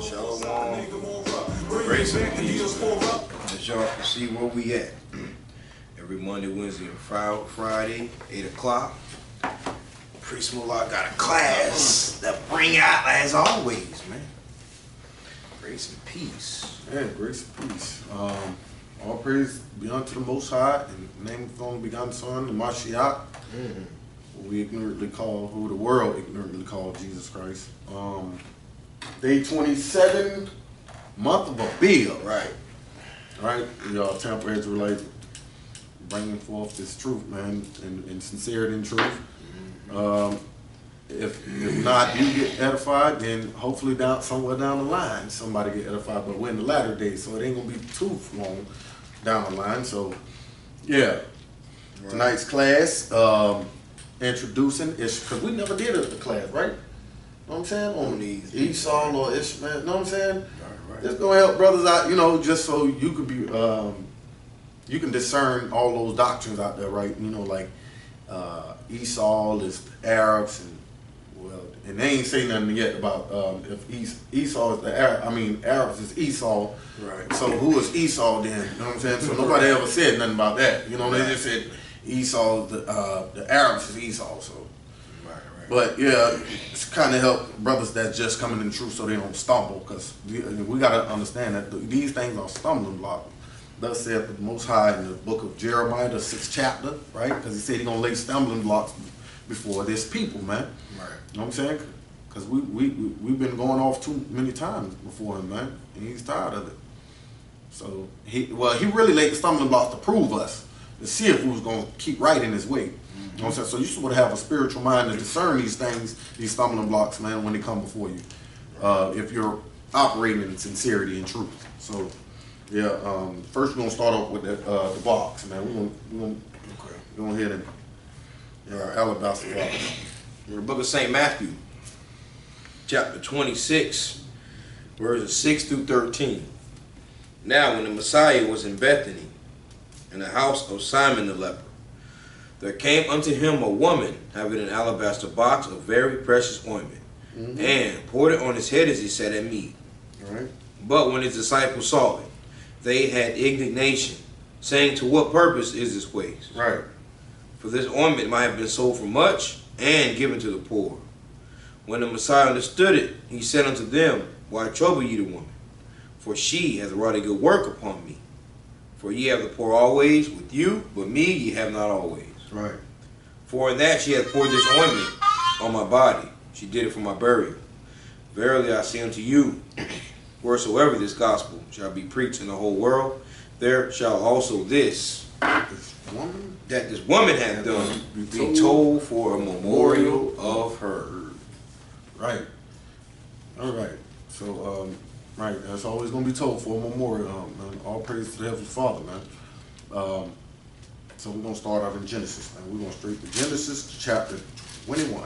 Shalom. Grace and peace. As y'all can see where we at. Every Monday, Wednesday, and Friday, 8 o'clock. Priest Mullah got a class that bring out as always, man. Grace and peace. Yeah, grace and peace. All praise be unto the Most High, in the name of the only begotten Son, the Mashiach, who we ignorantly call, who the world ignorantly called Jesus Christ. Day 27, month of Abib. Right? Y'all Tampa Israelites bringing forth this truth, man, in sincerity and truth. If not, you get edified, then hopefully somewhere down the line somebody get edified. But we're in the latter days, so it ain't gonna be too long down the line. So yeah, tonight's class, introducing because we never did a class, right? Know what I'm saying? On Esau or Ishmael, know what I'm saying? Right. It's gonna help brothers out, just so you could be, you can discern all those doctrines out there, right? Like Esau is the Arabs, and they ain't say nothing yet about if Esau is the Arab. Arabs is Esau. Right. So who is Esau then? You know what I'm saying? So nobody ever said nothing about that. They just said Esau, the Arabs is Esau. So. But yeah, it's kind of help brothers that just coming in the truth so they don't stumble, because we got to understand that these things are stumbling blocks. Thus saith the Most High in the book of Jeremiah, the 6th chapter, right? Because he said he's going to lay stumbling blocks before this people, man. Right. You know what I'm saying? Because we've been going off too many times before him, man, and he's tired of it. So he really laid the stumbling blocks to prove us, to see if we was going to keep right in his way. You know what I'm saying? So you should have a spiritual mind to discern these things, these stumbling blocks, man, when they come before you. If you're operating in sincerity and truth. So, yeah, first we're going to start off with the box, man. We're going to go ahead and our alabaster box. In the book of St. Matthew, chapter 26, verses 6 through 13. Now, when the Messiah was in Bethany, in the house of Simon the leper, there came unto him a woman having an alabaster box of very precious ointment, and poured it on his head as he sat at meat. Right. But when his disciples saw it, they had indignation, saying, to what purpose is this waste? Right. For this ointment might have been sold for much, and given to the poor. When the Messiah understood it, he said unto them, why trouble ye the woman? For she hath wrought a good work upon me. For ye have the poor always with you, but me ye have not always. Right. For in that she hath poured this ointment on my body, she did it for my burial. Verily I say unto you, wheresoever this gospel shall be preached in the whole world, there shall also this woman hath done be told for a memorial of her. Right. All right. So, right, that's always going to be told for a memorial. Man. All praise to the Heavenly Father, man. So we're going to start out in Genesis, man. We're going straight to Genesis chapter 21,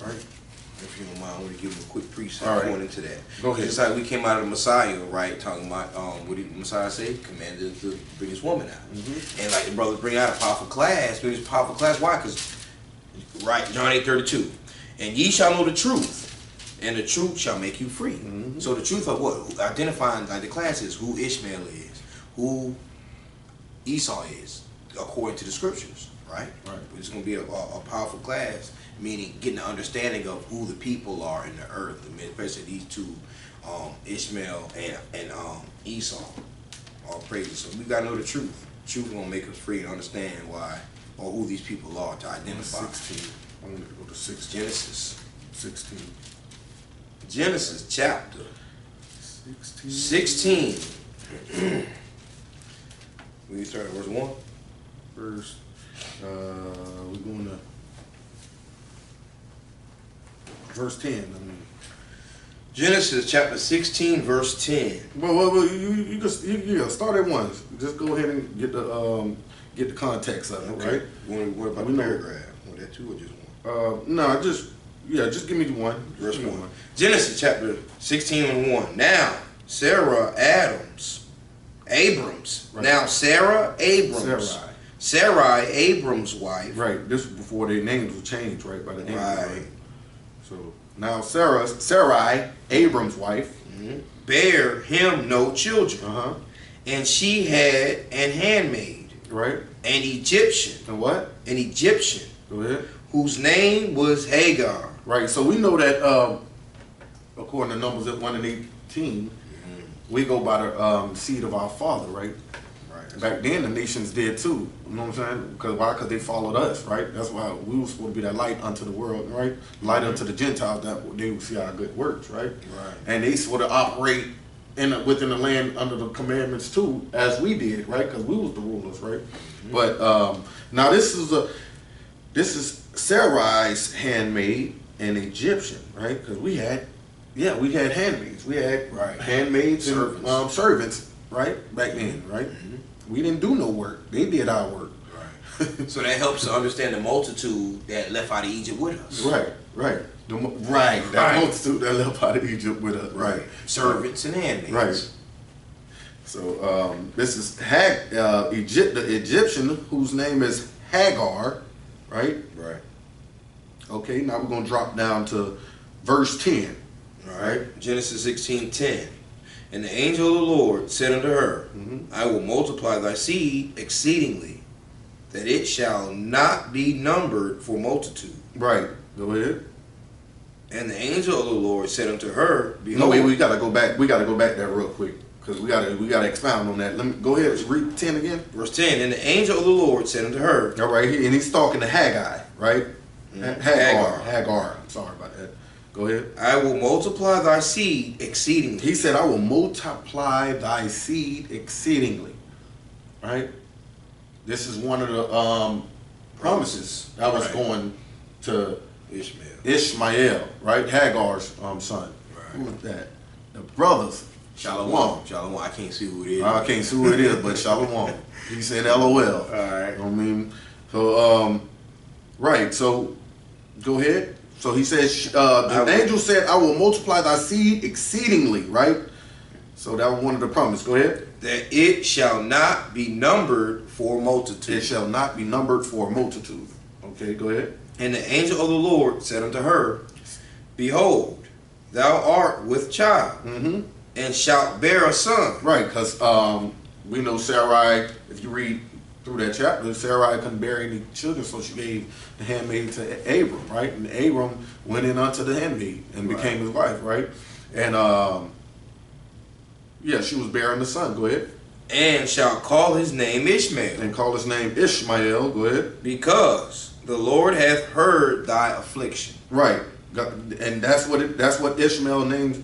right? If you don't mind, I want to give you a quick precept going into that. Go ahead. It's like we came out of the Messiah, right? Talking about, what did the Messiah say? Commanded to bring his woman out. And like the brothers bring out a powerful class. Bring this powerful class. Why? Because, right, John 8:32. And ye shall know the truth, and the truth shall make you free. So the truth of what? Identifying, like the class is who Ishmael is, who Esau is, according to the scriptures, right? Right. It's going to be a powerful class, meaning getting an understanding of who the people are in the earth, especially these two, Ishmael and Esau. All praises. So we got to know the truth. The truth going to make us free and understand why or who these people are to identify. 16. I'm going to go to 16. Genesis 16. Genesis chapter 16. We can start at verse 1. Verse, we're going to verse 10. Genesis chapter 16, verse 10. Well, you just start at once. Just go ahead and get the context of it, right? What about the paragraph? Want that two or just one? No, just give me the one. Verse 1. Genesis chapter 16 and 1. Now Sarah Abrams. Right. Now Sarah Abrams. Sarai, Abram's wife. Right. This was before their names were changed, right? By the name. Right. So now Sarai, Abram's wife, bare him no children. And she had an handmaid, right? An Egyptian. And what? An Egyptian. Go ahead. Whose name was Hagar. Right. So we know that according to Numbers 1 and 18, we go by the seed of our father, right? Right. Back then, the nations did too. You know what I'm saying? Because why? Because they followed us, right? That's why we were supposed to be that light unto the world, right? Light unto the Gentiles, that they would see our good works, right? Right. And they sort of operate within the land under the commandments too, as we did, right? Because we was the rulers, right? But now this is Sarai's handmaid, an Egyptian, right? Because we had handmaids, we had handmaids and servants, right? Back then, right? We didn't do no work; they did our work. Right. So that helps to understand the multitude that left out of Egypt with us. Right. Right. That multitude that left out of Egypt with us. Right. Servants and handmaids. Right. So this is the Egyptian whose name is Hagar. Right. Right. Okay. Now we're gonna drop down to verse 10. All right. Genesis 16:10. And the angel of the Lord said unto her, I will multiply thy seed exceedingly, that it shall not be numbered for multitude. Right. Go ahead. And the angel of the Lord said unto her, behold. No, wait, we gotta go back. We gotta go back there real quick because we gotta expound on that. Let me go ahead. Read 10 again. Verse 10. And the angel of the Lord said unto her. All right, and he's talking to Haggai, right? Hagar. I'm sorry about that. Go ahead. I will multiply thy seed exceedingly. He said, I will multiply thy seed exceedingly. Right? This is one of the promises that was going to Ishmael, right? Hagar's son. Right. Who was that? The brothers. Shalom. I can't see who it is. I can't see who it is, but Shalom. He said LOL. All right. I mean, so, right. So, go ahead. So he says, the angel said, I will multiply thy seed exceedingly, right? So that was one of the promises. Go ahead. That it shall not be numbered for multitude. It shall not be numbered for multitude. Okay, go ahead. And the angel of the Lord said unto her, behold, thou art with child, and shalt bear a son. Right, because we know Sarai, if you read through that chapter, Sarai couldn't bear any children, so she gave the handmaid to Abram, right? And Abram went in unto the handmaid and became his wife, right? And she was bearing the son. Go ahead. And shall call his name Ishmael. And call his name Ishmael. Go ahead. Because the Lord hath heard thy affliction. Right. And that's what Ishmael names.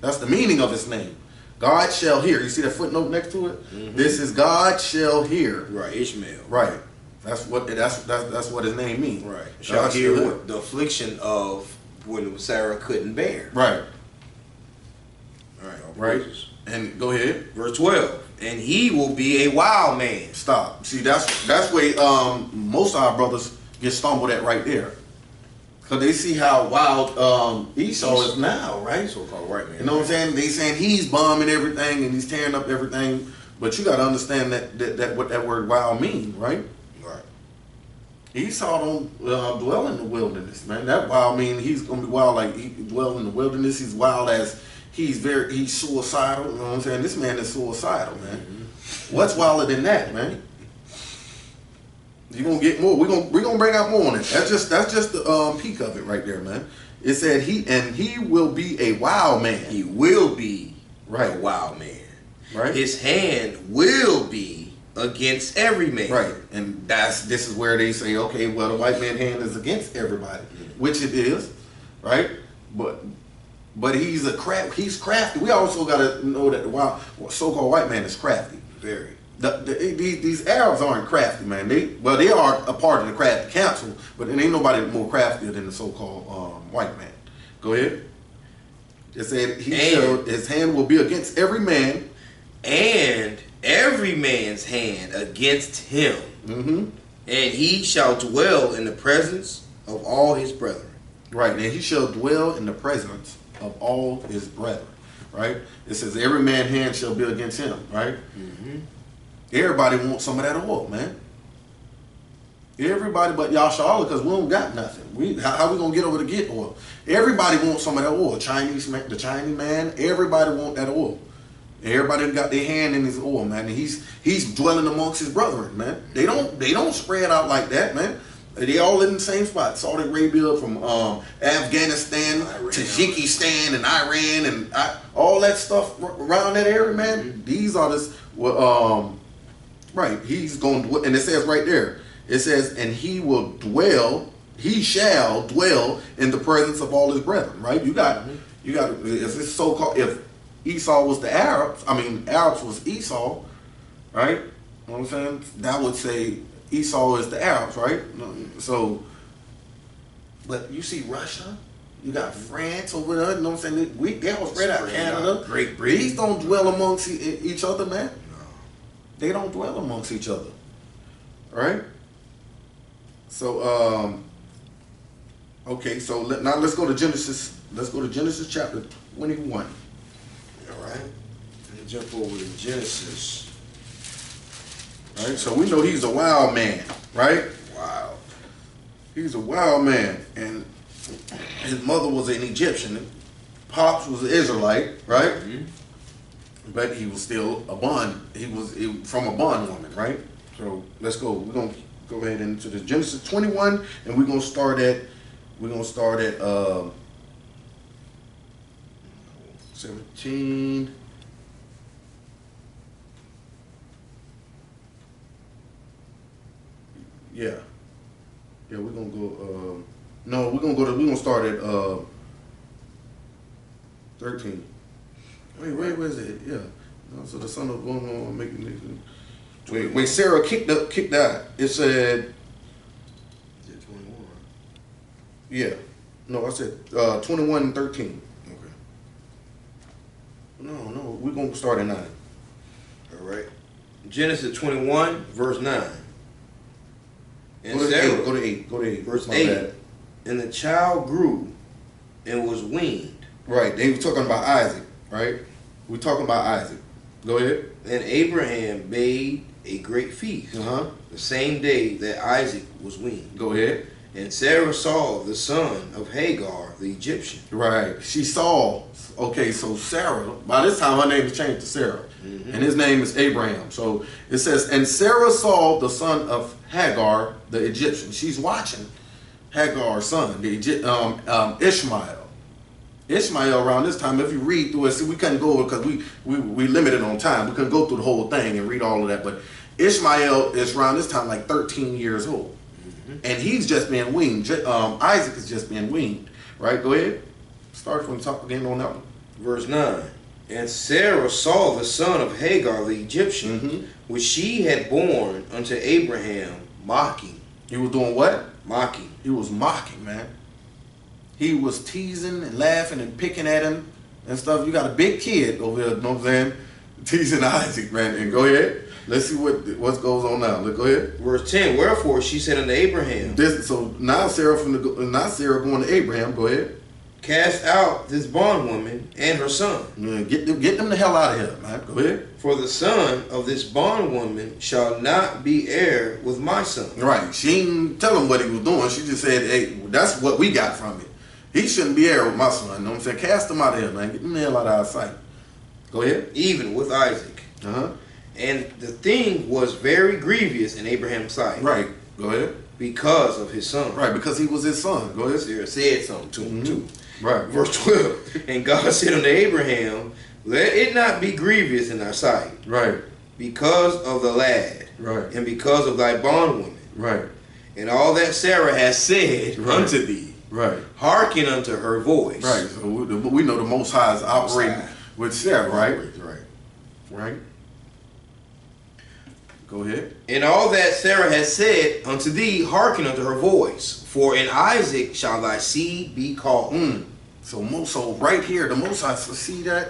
That's the meaning of his name. God shall hear. You see that footnote next to it? This is God shall hear. Right, Ishmael. Right. That's what his name means. Right. Shall hear the affliction of when Sarah couldn't bear. Right. All right. Right. And go ahead. Verse 12. And he will be a wild man. Stop. See, that's where most of our brothers get stumbled at right there. Because they see how wild Esau is now, right? So-called white man. You know what I'm saying? They saying he's bombing everything and he's tearing up everything. But you got to understand that what that word wild means, right? Right. Esau don't dwell in the wilderness, man. That wild means he's going to be wild like he dwell in the wilderness. He's wild as he's suicidal. You know what I'm saying? This man is suicidal, man. What's wilder than that, man? You're gonna get more. We're gonna bring out more on it. That's just the peak of it right there, man. It said he will be a wild man. He will be a wild man. Right. His hand will be against every man. Right. And this is where they say, okay, well, the white man's hand is against everybody, which it is, right? But he's crafty. We also got to know that the so-called white man is crafty. Very. These Arabs aren't crafty, man. They are a part of the crafty council, but there ain't nobody more craftier than the so-called white man. Go ahead. It said his hand will be against every man, and every man's hand against him. And he shall dwell in the presence of all his brethren. Right, and he shall dwell in the presence of all his brethren. Right. It says every man's hand shall be against him. Right. Everybody wants some of that oil, man. Everybody but Yashala, because we don't got nothing. How we gonna get over to get oil? Everybody wants some of that oil. The Chinese man, everybody want that oil. Everybody got their hand in his oil, man. And he's dwelling amongst his brethren, man. They don't spread out like that, man. They all in the same spot. Saudi Arabia, from Afghanistan, Tajikistan, and Iran, and all that stuff around that area, man. Mm-hmm. These are right. He's going to, and it says right there. It says, and he shall dwell in the presence of all his brethren. Right? You got. If it's so-called, if Esau was the Arabs, Arabs was Esau, right? You know what I'm saying? That would say Esau is the Arabs, right? So, but you see Russia, you got France over there, you know what I'm saying? They all spread out. Canada, Great Britain. These don't dwell amongst each other, man. No. They don't dwell amongst each other, right? So, okay, so now let's go to Genesis. Let's go to Genesis chapter 21. All right. Let's jump over to Genesis. Right, so we know he's a wild man, right? Wow. He's a wild man, and his mother was an Egyptian. Pops was an Israelite, right? Mm-hmm. But he was still a bond. He was from a bond woman, right? So let's go. We're gonna go ahead into the Genesis 21, and we're gonna start at 17. Yeah, we're gonna go. No, we're gonna start at 13. Wait, where's it? Yeah. No, so the son of one making. Wait, Sarah kicked out. It said. Is it 21? Yeah. No, I said 21 and 13. Okay. No, we're gonna start at 9. All right. Genesis 21, verse 9. And Go to 8. Verse 8. Bad. And the child grew and was weaned. Right. They were talking about Isaac, right? We're talking about Isaac. Go ahead. And Abraham made a great feast the same day that Isaac was weaned. Go ahead. And Sarah saw the son of Hagar, the Egyptian. Right. She saw. Okay, so Sarah, by this time her name is changed to Sarah. Mm-hmm. And his name is Abraham. So it says, and Sarah saw the son of Hagar, the Egyptian. She's watching Hagar's son, the Ishmael. Ishmael around this time, if you read through it, see, we couldn't go over because we limited on time. We couldn't go through the whole thing and read all of that. But Ishmael is around this time like 13 years old. Mm-hmm. And he's just being weaned. Isaac is just being weaned. Right? Go ahead. Start from the top again on that one. Verse 9. And Sarah saw the son of Hagar the Egyptian, which she had born unto Abraham, mocking. He was doing what? Mocking. He was mocking, man. He was teasing and laughing and picking at him and stuff. You got a big kid over there, you know what I'm saying? Teasing Isaac, man. And go ahead. Let's see what goes on now. Go ahead. Verse 10. Wherefore she said unto Abraham. So now Sarah going to Abraham. Go ahead. Cast out this bondwoman and her son. Yeah, get them the hell out of here, man. Go ahead. For the son of this bondwoman shall not be heir with my son. Right. She didn't tell him what he was doing. She just said, hey, that's what we got from it. He shouldn't be heir with my son. You know what I'm saying? Cast him out of here, man. Get them the hell out of our sight. Go ahead. Even with Isaac. And the thing was very grievous in Abraham's sight. Right. Go ahead. Because of his son. Right. Because he was his son. Go ahead. Sarah said something to him too. Right. Verse 12. And God said unto Abraham, let it not be grievous in thy sight. Right. Because of the lad. Right. And because of thy bondwoman. Right. And all that Sarah has said unto thee. Right. Hearken unto her voice. Right. So we know the Most High is operating with Sarah, right? Right. Go ahead. And all that Sarah has said unto thee, hearken unto her voice. For in Isaac shall thy seed be called. So right here, the Most High, see that?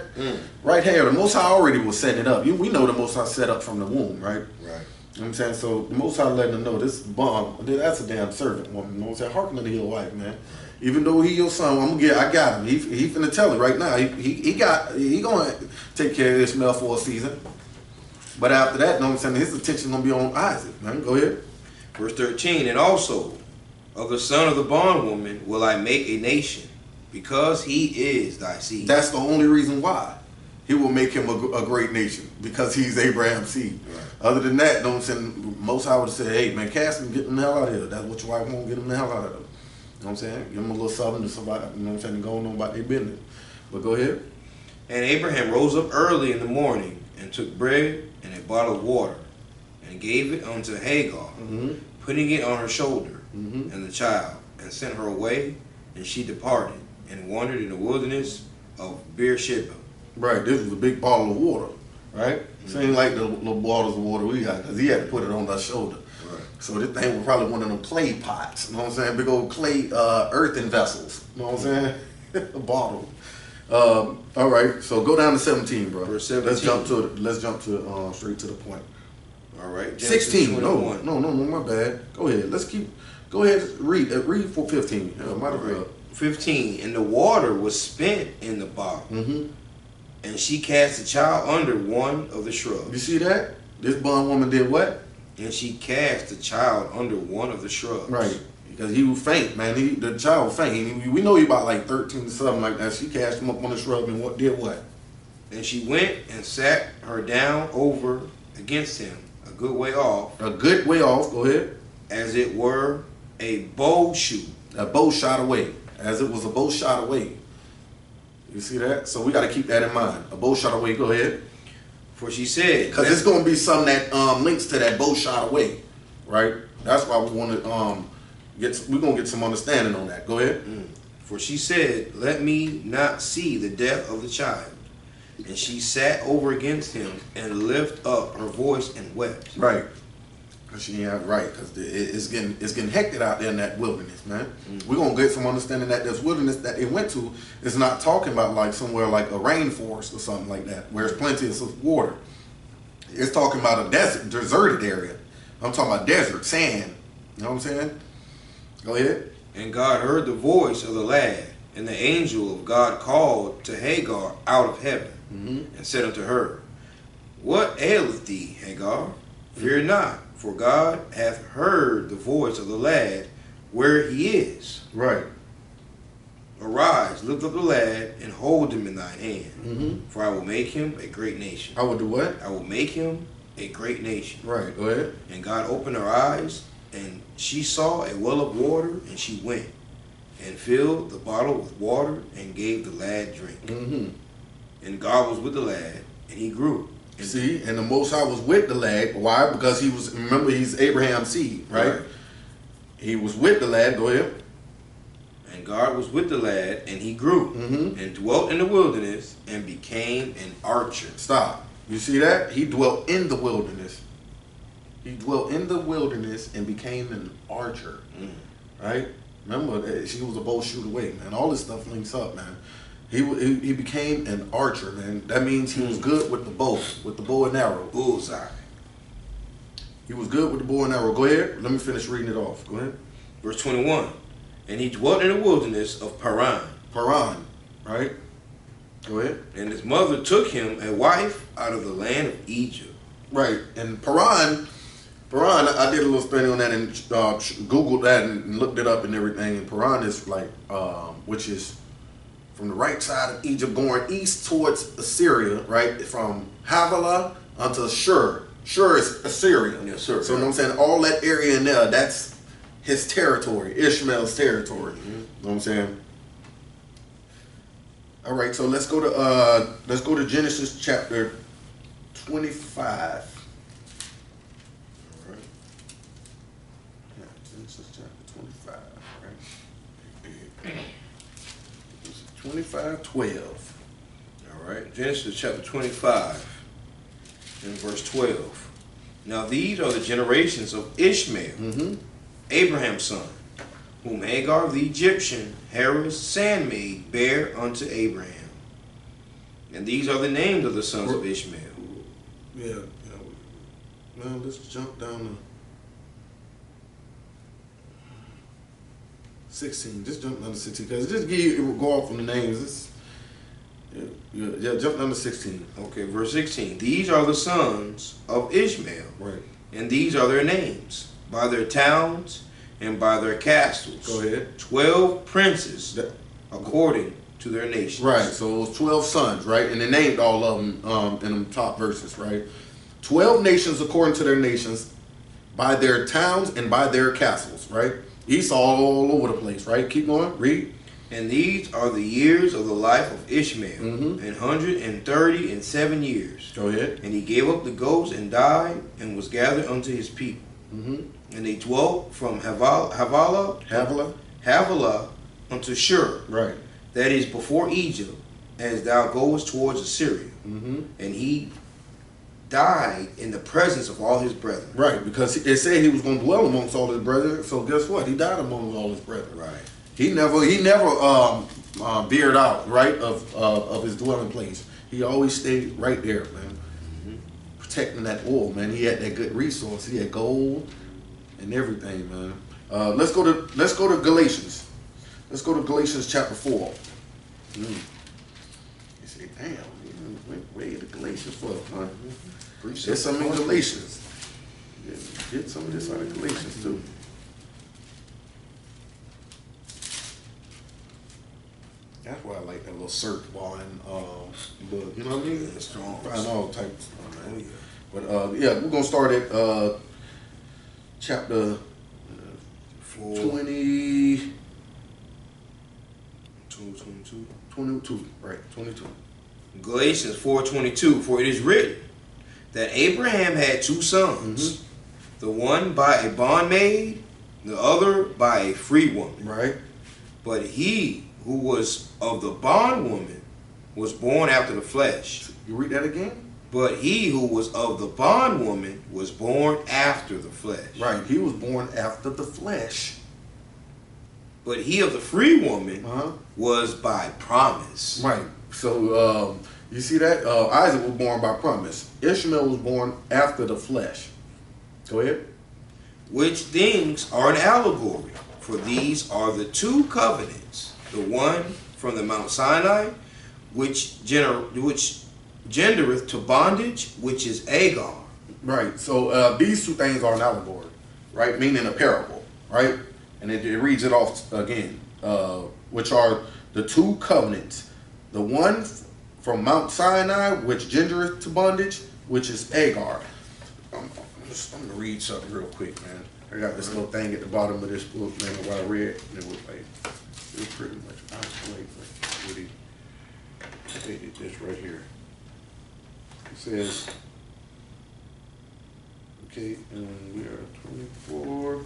Right here, the Most High already was setting it up. We know the Most High set up from the womb, right? Right. You know what I'm saying? So the Most High letting them know this bomb, that's a damn servant woman. You know what I'm saying? Hearken unto your wife, man. Even though he your son, I got him. He finna tell it right now. He gonna take care of Ishmael for a season. But after that, you know what I'm saying, his attention gonna be on Isaac, man. Go ahead. Verse 13, and also of the son of the bondwoman will I make a nation, because he is thy seed. That's the only reason why. He will make him a great nation, because he's Abraham's seed. Right. Other than that, don't send. Most I would say, hey man, cast him, get him the hell out of here. That's what your wife won't, get him the hell out of here. You know what I'm saying? Give him a little something to survive. You know what I'm saying? To go on about their business. But go ahead. And Abraham rose up early in the morning and took bread and a bottle of water and gave it unto Hagar, putting it on her shoulder and the child, and sent her away, and she departed and wandered in the wilderness of Beersheba. Right, this was a big bottle of water, right? Same like the little bottles of water we got, because he had to put it on our shoulder. Right. So this thing was probably one of them clay pots, you know what I'm saying? Big old clay earthen vessels, you know what I'm saying? A bottle. All right, so go down to 17, bro. Verse 17. Let's jump to straight to the point. All right. Genesis 16. 21. No, my bad. Go ahead. Go ahead. Read for 15. Might as well. 15. And the water was spent in the bottle, and she cast the child under one of the shrubs. You see that? This bondwoman did what? And she cast the child under one of the shrubs. Right. Because he was faint, man. The child was faint. We know he about like 13 or something like that. She cast him up on the shrub and did what? And she went and sat her down over against him, a good way off. A good way off. Go ahead. As it were a bow shoot. A bow shot away. As it was a bow shot away. You see that? So we got to keep that in mind. A bow shot away. Go ahead. For she said, because it's going to be something that links to that bow shot away, right? That's why we want to we're going to get some understanding on that. Go ahead. For she said, let me not see the death of the child. And she sat over against him and lifted up her voice and wept. Right. Because she ain't right. Because it's getting hectic out there in that wilderness, man. We're going to get some understanding that this wilderness that it went to is not talking about like somewhere like a rainforest or something like that, where there's plenty of water. It's talking about a deserted area. I'm talking about desert, sand. You know what I'm saying? Go ahead. And God heard the voice of the lad, and the angel of God called to Hagar out of heaven, and said unto her, What aileth thee, Hagar? Fear not, for God hath heard the voice of the lad where he is. Right. Arise, lift up the lad, and hold him in thine hand, for I will make him a great nation. I will do what? I will make him a great nation. Right, go ahead. And God opened her eyes, and she saw a well of water, and she went and filled the bottle with water and gave the lad drink. And God was with the lad, and he grew. See, and the Most High was with the lad. Why? Because remember, he's Abraham's seed, right? He was with the lad. Go ahead. And God was with the lad, and he grew, and dwelt in the wilderness, and became an archer. Stop. You see that? He dwelt in the wilderness. He dwelt in the wilderness and became an archer. Right? Remember, she was a bow shoot away, man. All this stuff links up, man. He became an archer, man. That means he was good with the bow and arrow. Bullseye. He was good with the bow and arrow. Go ahead. Let me finish reading it off. Go ahead. Verse 21. And he dwelt in the wilderness of Paran. Paran, right? Go ahead. And his mother took him a wife out of the land of Egypt. Right. And Paran, I did a little study on that and Googled that and looked it up and everything. And Paran is like, which is from the right side of Egypt going east towards Assyria, right? From Havilah unto Shur. Shur is Assyria. Yes, sir. So you know what I'm saying? All that area in there, that's his territory, Ishmael's territory. You know what I'm saying? All right, so let's go to Genesis chapter 25. All right. Yeah, Genesis chapter 25, right? 25:12. All right. Genesis chapter 25 and verse 12. Now these are the generations of Ishmael, Abraham's son, whom Hagar the Egyptian, Hera's handmaid, bare unto Abraham. And these are the names of the sons of Ishmael. Yeah. Now let's jump down to 16. Just jump down to 16 because just go off on the names. Jump down to 16. Okay, verse 16. These are the sons of Ishmael, Right. and these are their names: by their towns, and by their castles. Go ahead. 12 princes according to their nations. Right, so it was 12 sons, right? And they named all of them in the top verses, right? 12 nations according to their nations, by their towns and by their castles, right? Esau all over the place, right? Keep going, read. And these are the years of the life of Ishmael, 137 years. Go ahead. And he gave up the ghost and died, and was gathered unto his people. And they dwelt from Havilah unto Shur, right? That is before Egypt, as thou goest towards Assyria. And he died in the presence of all his brethren. Right, because it said he was going to dwell amongst all his brethren. So guess what? He died among all his brethren. Right. He never veered out, right, of his dwelling place. He always stayed right there, man, protecting that oil, man. He had that good resource. He had gold and everything, man. Let's go to Galatians. Let's go to Galatians chapter 4. You say, damn, where the Galatians for, man? There's some in Galatians. Get some of this out of Galatians too. That's why I like that little search bar and book. You know what I mean? It's strong. Find all types of stuff, man. But yeah, we're gonna start at chapter 22, right? 22. Galatians 4:22. For it is written that Abraham had two sons, the one by a bondmaid, the other by a free woman. Right. But he who was of the bondwoman was born after the flesh. You read that again? But he who was of the bondwoman was born after the flesh. Right. He was born after the flesh. But he of the free woman was by promise. Right. So you see that? Isaac was born by promise. Ishmael was born after the flesh. Go ahead. Which things are an allegory, for these are the two covenants. The one from the Mount Sinai, which gendereth to bondage, which is Agar. Right. So these two things are an allegory, right? Meaning a parable, right? And it reads it off again, which are the two covenants. The one from Mount Sinai, which gendereth to bondage, which is Agar. I'm going to read something real quick, man. I got this little thing at the bottom of this book, man, what I read. And it was like, it was pretty much, I was like, really, they did this right here. It says, okay, and we are 24.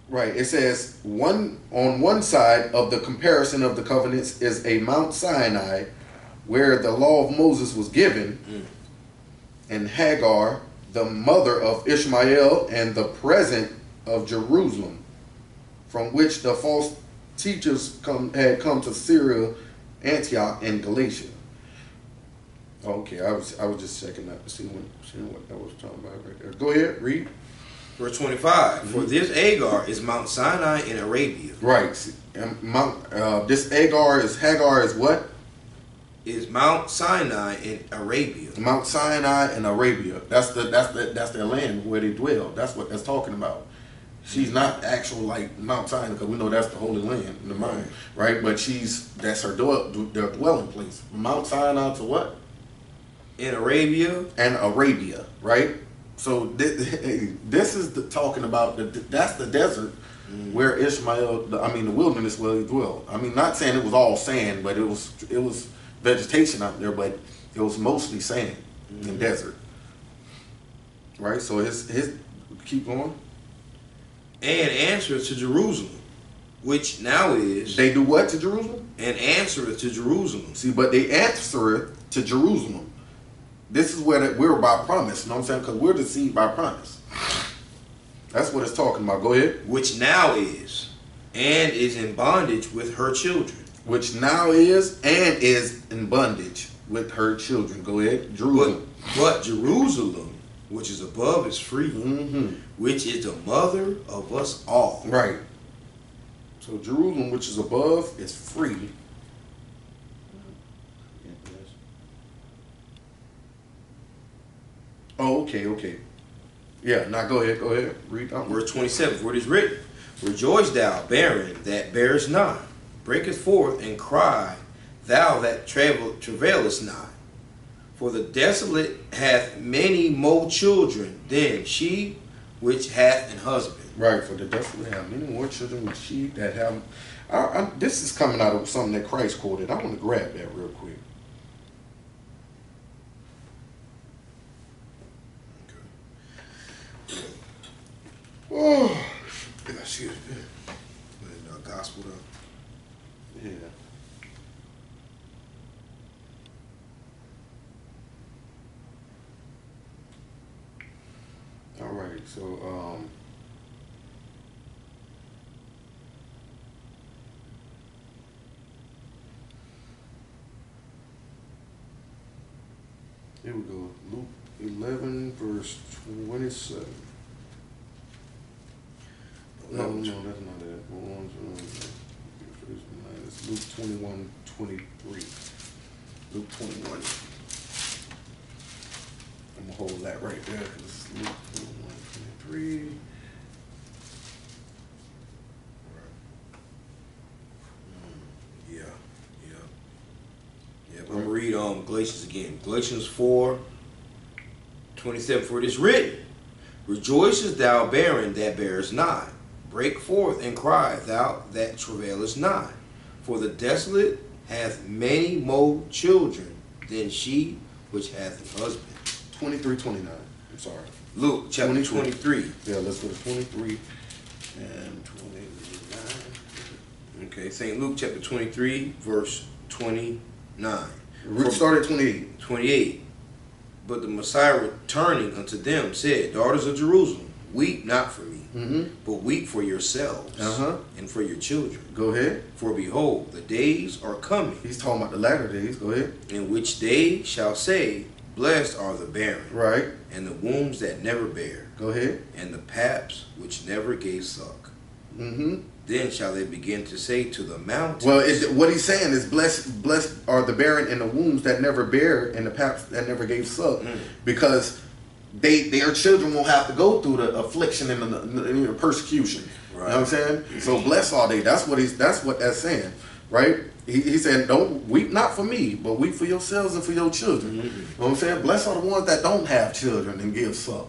Right, it says, on one side of the comparison of the covenants is a Mount Sinai, where the law of Moses was given, and Hagar, the mother of Ishmael and the present of Jerusalem, from which the false teachers had come to Syria, Antioch, and Galatia. Okay, I was just checking out to see what that was talking about right there. Go ahead, read. Verse 25. For this Agar is Mount Sinai in Arabia. Right. And this Hagar is what? Is Mount Sinai in Arabia. Mount Sinai in Arabia. That's their land where they dwell. That's what that's talking about. She's not actual like Mount Sinai, because we know that's the Holy Land in the mountain, right? But that's their dwelling place. Mount Sinai to what? In Arabia. And Arabia, right? So this is talking about that's the desert where Ishmael, the wilderness where he dwelled. I mean, not saying it was all sand, but it was vegetation out there, but it was mostly sand and desert. Right? So his keep going. And answereth to Jerusalem, which now is. They do what to Jerusalem? And answereth to Jerusalem. See, but they answereth to Jerusalem. This is where we're by promise. You know what I'm saying? Because we're deceived by promise. That's what it's talking about. Go ahead. Which now is, and is in bondage with her children. Which now is, and is in bondage with her children. Go ahead. Jerusalem. But Jerusalem, which is above, is free, which is the mother of us all. Right. So Jerusalem, which is above, is free. Oh, okay. Yeah, now go ahead. Read on. Verse 27, for it is written, rejoice thou, barren, that bearest not. Breaketh forth and cry, thou that travailest not. For the desolate hath many more children than she which hath an husband. Right, for the desolate have many more children than she that have. This is coming out of something that Christ quoted. I want to grab that real quick. Oh, excuse me. In the gospel though. Yeah. All right, so here we go. Luke 11, verse 27. No, that's not it. It's Luke 21:23. Luke 21. I'm gonna hold that right there because it's Luke 21:23. Yeah. I'm gonna read Galatians again. Galatians 4:27. For it is written, rejoicest thou, barren, that bearest not. Break forth and cry, thou that travailest not. For the desolate hath many more children than she which hath an husband. 23:29. I'm sorry. Luke chapter 23. Yeah, let's go to 23 and 29. Okay, St. Luke chapter 23, verse 29. Start at 28. 28. But the Messiah returning unto them said, daughters of Jerusalem, weep not for me, but weep for yourselves and for your children. Go ahead. For behold, the days are coming. He's talking about the latter days. Go ahead. In which they shall say, blessed are the barren, right, and the wombs that never bear. Go ahead. And the paps which never gave suck. Then shall they begin to say to the mountains. Well, what he's saying is, blessed are the barren and the wombs that never bear and the paps that never gave suck, because their children won't have to go through the affliction and the persecution. Right. You know what I'm saying? So blessed are they. That's what that's saying, right? He said, don't weep not for me, but weep for yourselves and for your children. You know what I'm saying? Blessed are the ones that don't have children and give suck.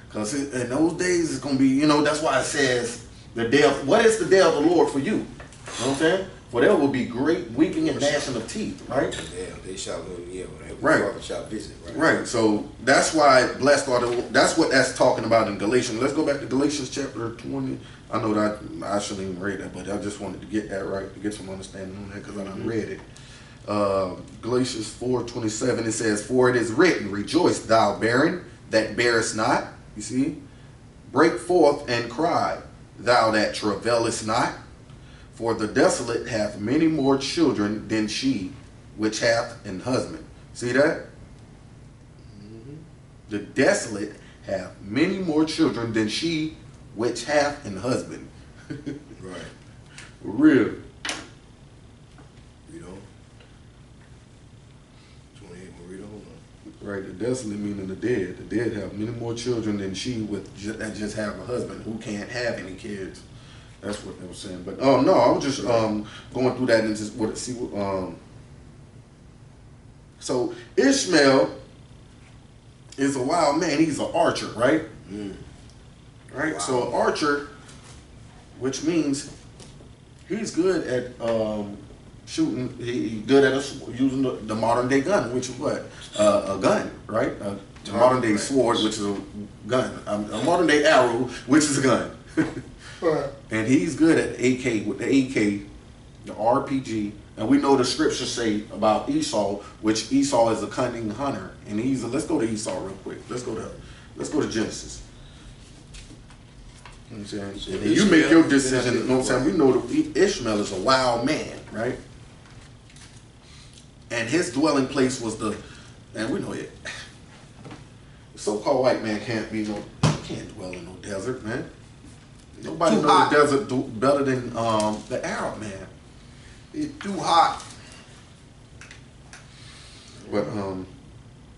Because in those days, it's going to be, that's why it says, what is the day of the Lord for you? You know what I'm saying? For there will be great weeping and gnashing of teeth, right? Yeah, they shall go, right. Shall visit, right? Right. So that's why blessed are the, that's what that's talking about in Galatians. Let's go back to Galatians chapter 20. I know that I shouldn't even read that, but I just wanted to get that right, to get some understanding on that, because I done read it. Galatians 4:27, it says, for it is written, rejoice thou barren that bearest not. You see? Break forth and cry, thou that travailest not. For the desolate hath many more children than she which hath an husband. See that? The desolate hath many more children than she which hath an husband. Right. Real. Read on. 28, read on. Right, the desolate meaning the dead. The dead have many more children than she that just have a husband who can't have any kids. That's what they were saying. But no, I was just going through that and just see what so Ishmael is a wild man. He's an archer, right? Right. Wow. So an archer, which means he's good at shooting. He's good at using the modern day gun, which is what a gun, right? A modern day sword, which is a gun. A modern day arrow, which is a gun. And he's good at AK with the AK, the RPG. And we know the scriptures say about Esau, which Esau is a cunning hunter. And let's go to Esau real quick. Let's go to Genesis. You know what I'm saying? And you make your decision. You know what I'm saying? We know that Ishmael is a wild man, right? And his dwelling place was and we know it. The so-called white man can't dwell in no desert, man. Nobody knows the desert better than the Arab man. It's too hot. But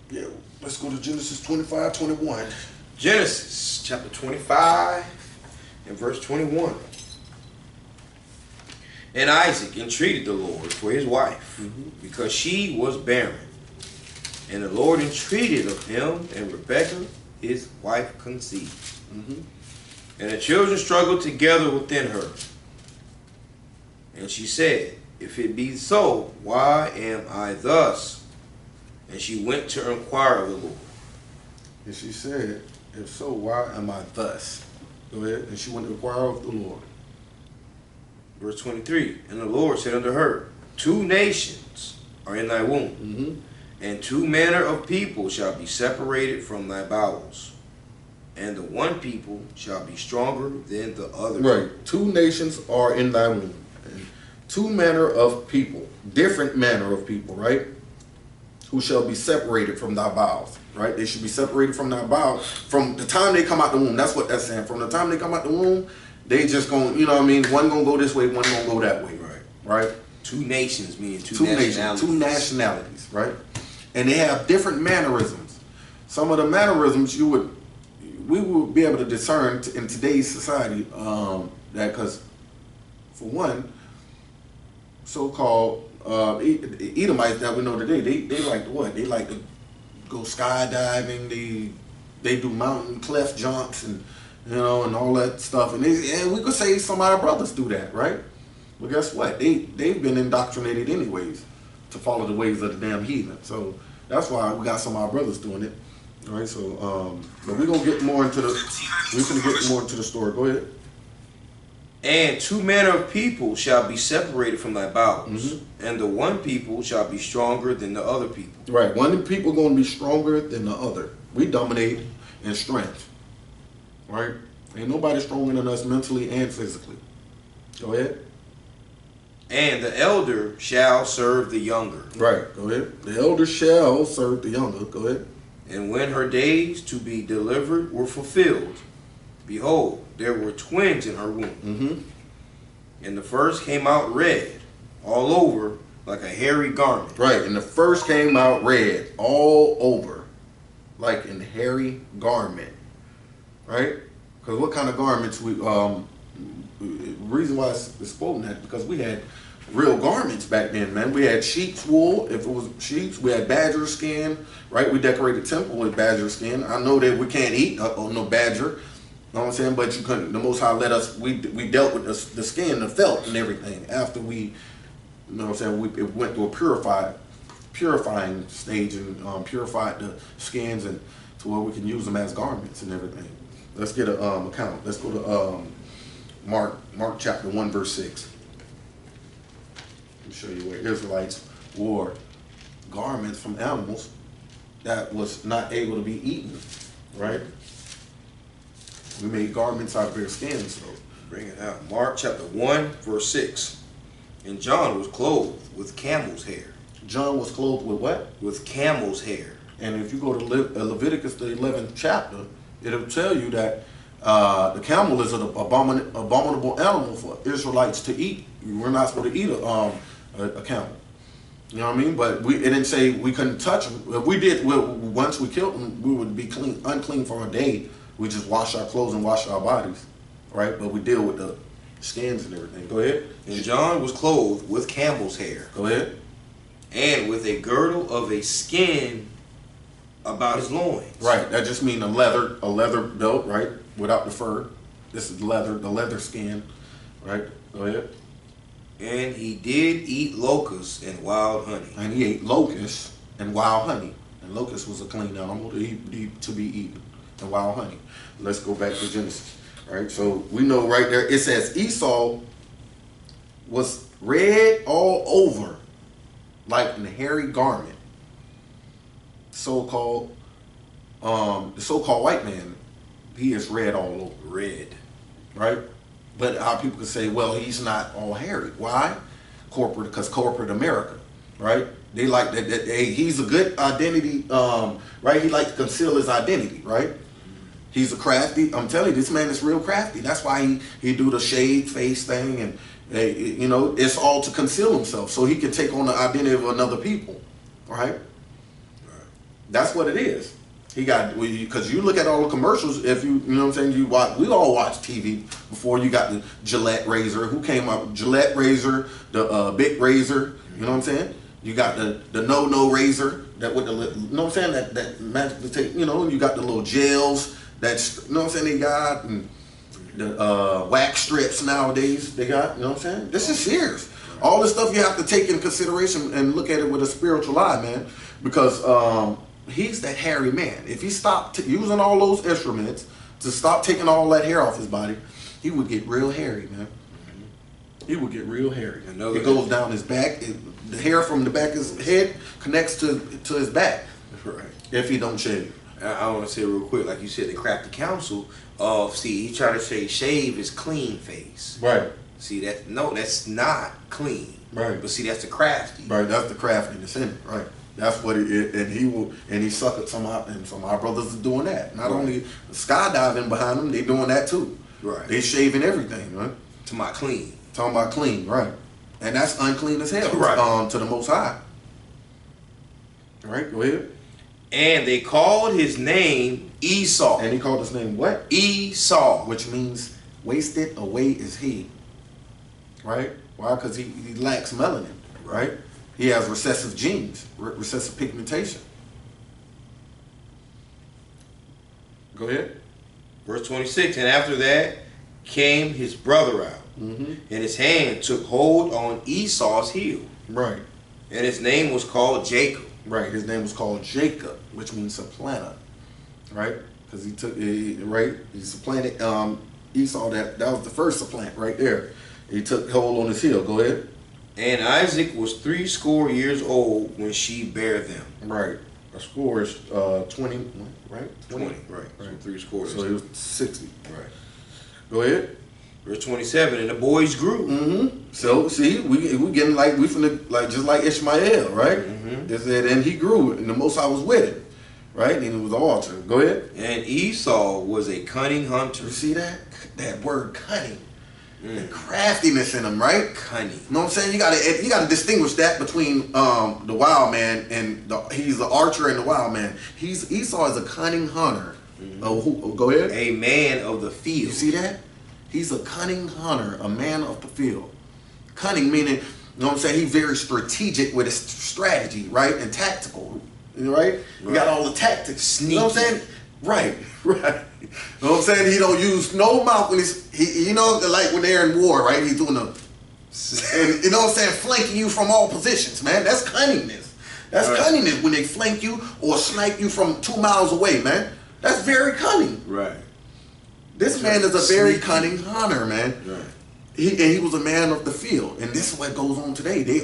yeah, Let's go to Genesis 25:21. Genesis chapter 25 and verse 21. And Isaac entreated the Lord for his wife, because she was barren. And the Lord entreated of him, and Rebekah his wife conceived. And the children struggled together within her. And she said, if it be so, why am I thus? And she went to inquire of the Lord. And she said, if so, why am I thus? Go ahead. And she went to inquire of the Lord. Verse 23. And the Lord said unto her, 2 nations are in thy womb, and 2 manner of people shall be separated from thy bowels. And the one people shall be stronger than the other. Right. 2 nations are in thy womb. And 2 manner of people, different manner of people, right? Who shall be separated from thy bowels, right? They should be separated from thy bowels from the time they come out the womb. That's what that's saying. From the time they come out the womb, they just going, you know what I mean? One going to go this way, one going to go that way, right? 2 nations meaning 2 nations, nationalities. 2 nationalities, right? And they have different mannerisms. Some of the mannerisms we would be able to discern in today's society, that because, for one, so-called Edomites that we know today, they like what? They like to go skydiving. They do mountain cleft jumps and and all that stuff. And we could say some of our brothers do that, right? But guess what? They've been indoctrinated anyways to follow the ways of the damn heathen. So that's why we got some of our brothers doing it. All right, so but we're gonna get more into the story. Go ahead. And 2 manner of people shall be separated from thy bowels, and the one people shall be stronger than the other people. Right, one people gonna be stronger than the other. We dominate in strength. Right? Ain't nobody stronger than us mentally and physically. Go ahead. And the elder shall serve the younger. Right, go ahead. The elder shall serve the younger. Go ahead. And when her days to be delivered were fulfilled, behold, there were twins in her womb. And the first came out red all over like a hairy garment. Right, and the first came out red all over like a hairy garment. Right? Because what kind of garments the reason why it's quoting that, because we had real garments back then, man. We had sheep's wool. If it was sheep's, we had badger skin, right? We decorated the temple with badger skin. I know that we can't eat no badger, you know what I'm saying? But you couldn't. The Most High let us. We dealt with the skin, the felt, and everything after we, you know what I'm saying? It went through a purifying stage and purified the skins and to where we can use them as garments and everything. Let's get a account. Let's go to Mark chapter 1 verse 6. Let me show you where Israelites wore garments from animals that was not able to be eaten. Right? We made garments out of their skin. So bring it out. Mark chapter 1 verse 6. And John was clothed with camel's hair. John was clothed with what? With camel's hair. And if you go to Leviticus the 11th chapter, it'll tell you that the camel is an abominable animal for Israelites to eat. We're not supposed to eat a camel. You know what I mean? But it didn't say we couldn't touch them. If we did, once we killed them, we would be unclean for a day. We just wash our clothes and wash our bodies, right? But we deal with the skins and everything. Go ahead. And John was clothed with camel's hair. Go ahead. And with a girdle of a skin about his loins. Right. That just means a leather belt, right? Without the fur. This is leather, the leather skin, right? Go ahead. And he did eat locusts and wild honey. And he ate locusts and wild honey. And locust was a clean animal to be eaten. And wild honey. Let's go back to Genesis. Right? So we know right there, it says Esau was red all over like in a hairy garment. The so-called white man, he is red all over. Red. Right? But how people can say, well, he's not all hairy. Why? Because corporate America, right? They like that. He's a good identity, right? He likes to conceal his identity, right? He's a crafty. I'm telling you, this man is real crafty. That's why he do the shade face thing, and it's all to conceal himself, so he can take on the identity of another people, right? That's what it is. He got, because you look at all the commercials, if you know what I'm saying, we all watch TV before. You got the Gillette razor. Who came up? Gillette razor, the big razor, you know what I'm saying? You got the no razor, that with the, you know what I'm saying, that magically take, you know, you got the little gels, that's, you know what I'm saying, they got, and the wax strips nowadays, they got, you know what I'm saying? This is serious. All this stuff you have to take into consideration and look at it with a spiritual eye, man, because he's that hairy man. If he stopped using all those instruments to stop taking all that hair off his body, he would get real hairy, man. He would get real hairy. It goes down his back. The hair from the back of his head connects to his back. Right. If he don't shave. I want to say real quick, like you said, the crafty counsel of, see, he tried to say shave is clean face. Right. See, that's not clean. Right. But see, that's the crafty. Right, that's the craftiness in it. Right. That's what it is. And he suckered some of our brothers are doing that. Not only skydiving behind them, they doing that too. Right. They shaving everything, right? To my clean. Talking about clean, right. And that's unclean as hell. Right. To the Most High. Right, go ahead. And they called his name Esau. And he called his name what? Esau. Which means wasted away is he. Right? Why? Because he lacks melanin, right? He has recessive genes, recessive pigmentation. Go ahead. Verse 26, and after that came his brother out, and his hand took hold on Esau's heel. Right. And his name was called Jacob. Right. His name was called Jacob, which means supplanter. Right? Because he supplanted Esau. That was the first supplant right there. He took hold on his heel. Go ahead. And Isaac was 80 years old when she bare them. Right. A score is 20, right? 20, right. So 80. So he was 60. Right. Go ahead. Verse 27, and the boys grew. So see, we getting like just like Ishmael, right? It said, and he grew, and the Most High was with him, right? And it was the altar. Go ahead. And Esau was a cunning hunter. You see that? That word cunning. The craftiness in him, right? Cunning. You know what I'm saying? You gotta distinguish that between the wild man and he's the archer and the wild man. Esau is a cunning hunter. Go ahead. A man of the field. You see that? He's a cunning hunter, a man of the field. Cunning meaning, you know what I'm saying? He's very strategic with his strategy, right? And tactical, right? You got all the tactics. Sneaky. You know what I'm saying? Right. You know what I'm saying? He don't use no mouth when you know, like when they're in war, right? He's doing and you know what I'm saying? Flanking you from all positions, man. That's cunningness. That's cunningness when they flank you or snipe you from 2 miles away, man. That's very cunning. Right. This man is a very cunning hunter, man. Right. He was a man of the field, and this is what goes on today. They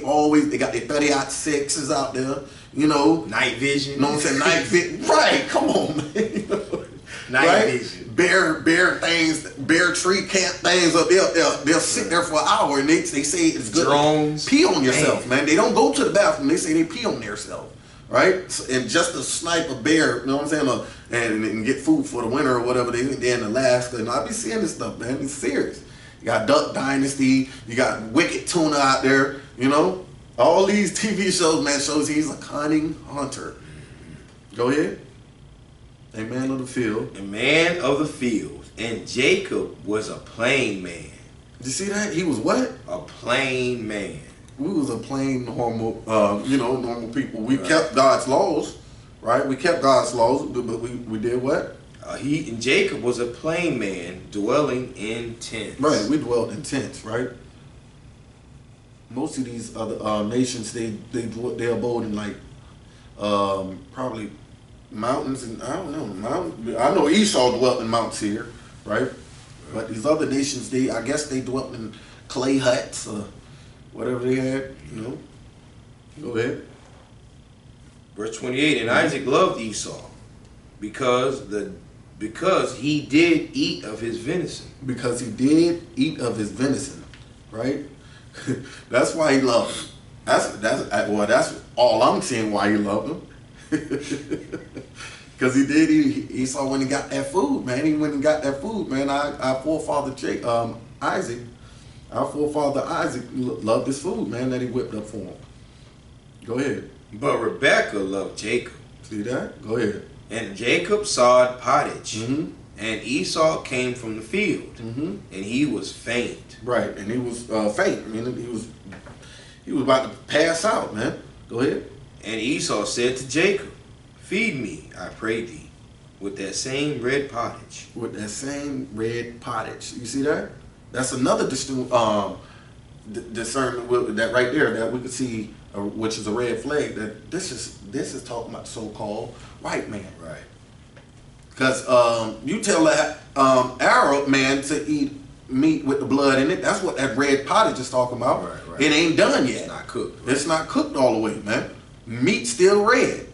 got their 30-06s out there, you know. Night vision. You know what I'm saying? Night vision. Right, come on, man. Night vision. Bear things, bear tree camp things up there. They'll sit there for an hour, and they say it's good. Drones. Pee on yourself, man. They don't go to the bathroom. They say they pee on themselves. Right? So, and just to snipe a bear, you know what I'm saying, and get food for the winter or whatever they're in Alaska. And I be seeing this stuff, man. It's serious. You got Duck Dynasty, you got Wicked Tuna out there, you know. All these TV shows, man, shows he's a cunning hunter. Go ahead. A man of the field. A man of the field. And Jacob was a plain man. Did you see that? He was what? A plain man. We was a plain, normal, normal people. We kept God's laws, right? We kept God's laws, but we did what? Jacob was a plain man dwelling in tents. Right, we dwelt in tents, right? Most of these other nations, they abode in like probably mountains, and I don't know, I know Esau dwelt in Mount Seir, right? But these other nations, I guess they dwelt in clay huts or whatever they had, you know. Go ahead. Verse 28, and Isaac loved Esau because he did eat of his venison. Because he did eat of his venison, right? That's why he loved him. That's all I'm seeing why he loved him. Because he did eat Esau when he got that food, man. He went and got that food, man. Our forefather Isaac. Our forefather Isaac loved his food, man, that he whipped up for him. Go ahead. But Rebekah loved Jacob. See that? Go ahead. And Jacob sawed pottage, Mm-hmm. and Esau came from the field, Mm-hmm. and he was faint. Right, and he was faint. I mean, he was about to pass out, man. Go ahead. And Esau said to Jacob, feed me, I pray thee, with that same red pottage. With that same red pottage. You see that? That's another distinct discernment that right there that we could see, which is a red flag. That this is talking about so-called white man. Right. Because you tell that Arab man to eat meat with the blood in it. That's what that red pottage is talking about. Right, right. It ain't done yet. It's not cooked. Right? It's not cooked all the way, man. Meat's still red.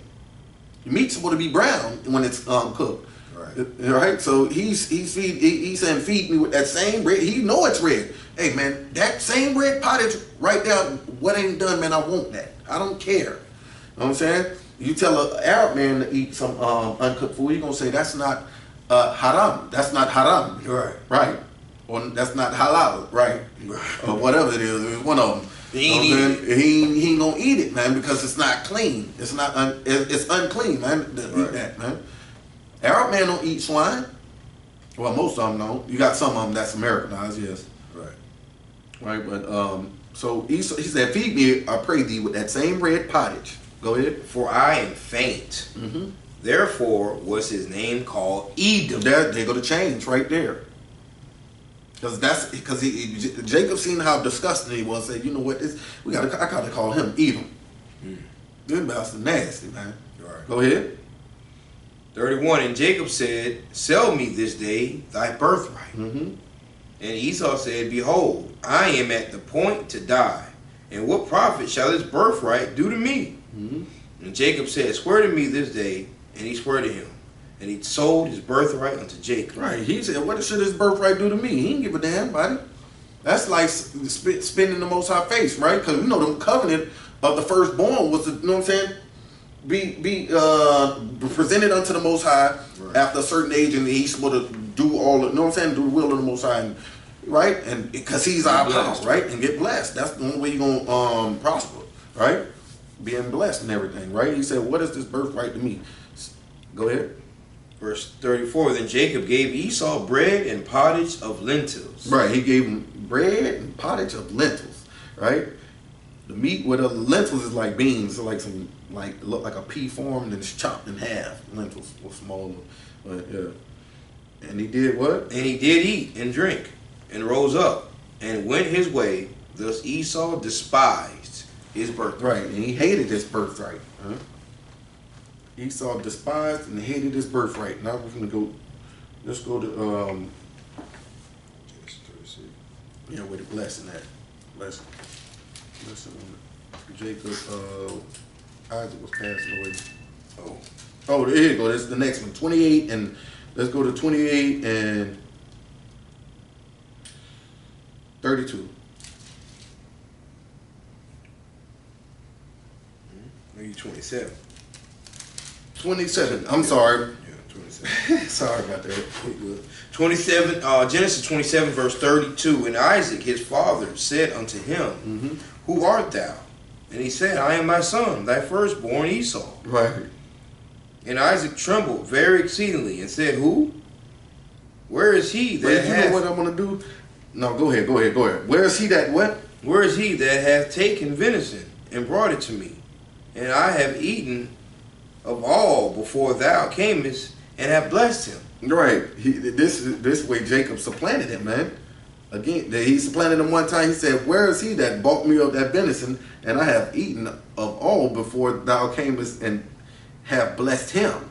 Meat's supposed to be brown when it's cooked. Right. Right. So he's saying feed me with that same red. He know it's red. Hey man, that same red pottage right there. What ain't done, man? I want that. I don't care. You know what I'm saying? You tell an Arab man to eat some uncooked food, you're gonna say that's not haram. That's not haram. Right. Right. Or that's not halal. Right. Or whatever it is. It's one of them. He ain't gonna eat it, man, because it's not clean. It's not. It's unclean, man. To eat that, man. Arab man don't eat swine. Well, most of them don't. You got some of them that's Americanized, yes. Right. Right, but so he said, "Feed me, I pray thee, with that same red pottage." Go ahead. For I am faint. Mm-hmm. Therefore was his name called Edom. There go the change right there. Because Jacob seen how disgusting he was. Said, you know what? I gotta call him Edom. This bastard nasty, man. Right. Go ahead. 31. And Jacob said, sell me this day thy birthright. Mm-hmm. And Esau said, behold, I am at the point to die. And what profit shall this birthright do to me? Mm-hmm. And Jacob said, swear to me this day. And he swore to him. And he sold his birthright unto Jacob. Right. He said, what should his birthright do to me? He didn't give a damn, buddy. That's like spitting the Most High face, right? Because you know the covenant of the firstborn was, you know what I'm saying, be presented unto the Most High after a certain age, and he's supposed to do all, you know what I'm saying, do the will of the Most High, and, right? And because he's our power, right? And get blessed. That's the only way you're gonna prosper, right? Being blessed and everything, right? He said, what is this birthright to me? Go ahead. Verse 34, then Jacob gave Esau bread and pottage of lentils. Right, he gave him bread and pottage of lentils, right? The meat with the lentils is like beans, so like some, like look like a pea form, and it's chopped in half. Lentils were smaller, but yeah. And he did what? And he did eat and drink, and rose up, and went his way. Thus Esau despised his birthright. Right, and he hated his birthright. Huh? Esau despised and hated his birthright. Now we're gonna go. Let's go to yeah, with the blessing at blessing. Jacob, Isaac was passing away. Oh, there you go. This is the next one. 28 and let's go to 28 and 32. Maybe 27. 27. I'm sorry. Yeah, 27. Sorry about that. 27. Genesis 27, verse 32. And Isaac, his father, said unto him, Who art thou? And he said, I am thy son, thy firstborn Esau. Right. And Isaac trembled very exceedingly and said, Who? Where is he that You hath... know what I'm going to do? No, go ahead. Where is he that what? Where is he that hath taken venison and brought it to me? And I have eaten of all before thou camest and have blessed him. Right. This way Jacob supplanted him, man. Again, he supplanted him one time. He said, where is he that bought me of that venison, and I have eaten of all before thou camest and have blessed him?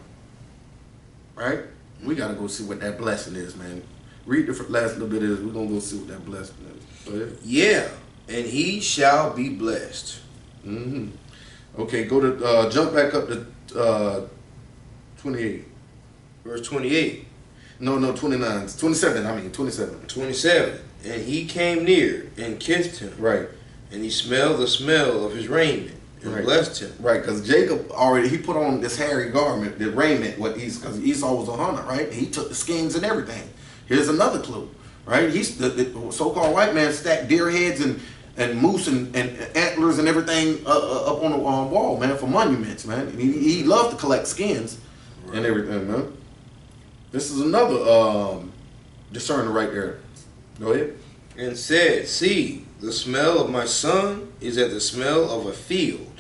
Right? We got to go see what that blessing is, man. Read the last little bit of this. We're going to go see what that blessing is. Go ahead. Yeah, and he shall be blessed. Mm-hmm. Okay, go to, jump back up to 28. Verse 28. No, 29. 27, 27. 27. And he came near and kissed him. Right. And he smelled the smell of his raiment and blessed him. Right, because Jacob already, he put on this hairy garment, the raiment, because Esau was a hunter, right? And he took the skins and everything. Here's another clue, right? The so-called white man stacked deer heads and and moose and antlers and everything up on the wall, man, for monuments, man. And he loved to collect skins and everything, man. This is another discerner right there. Go ahead. And said, see, the smell of my son is as the smell of a field.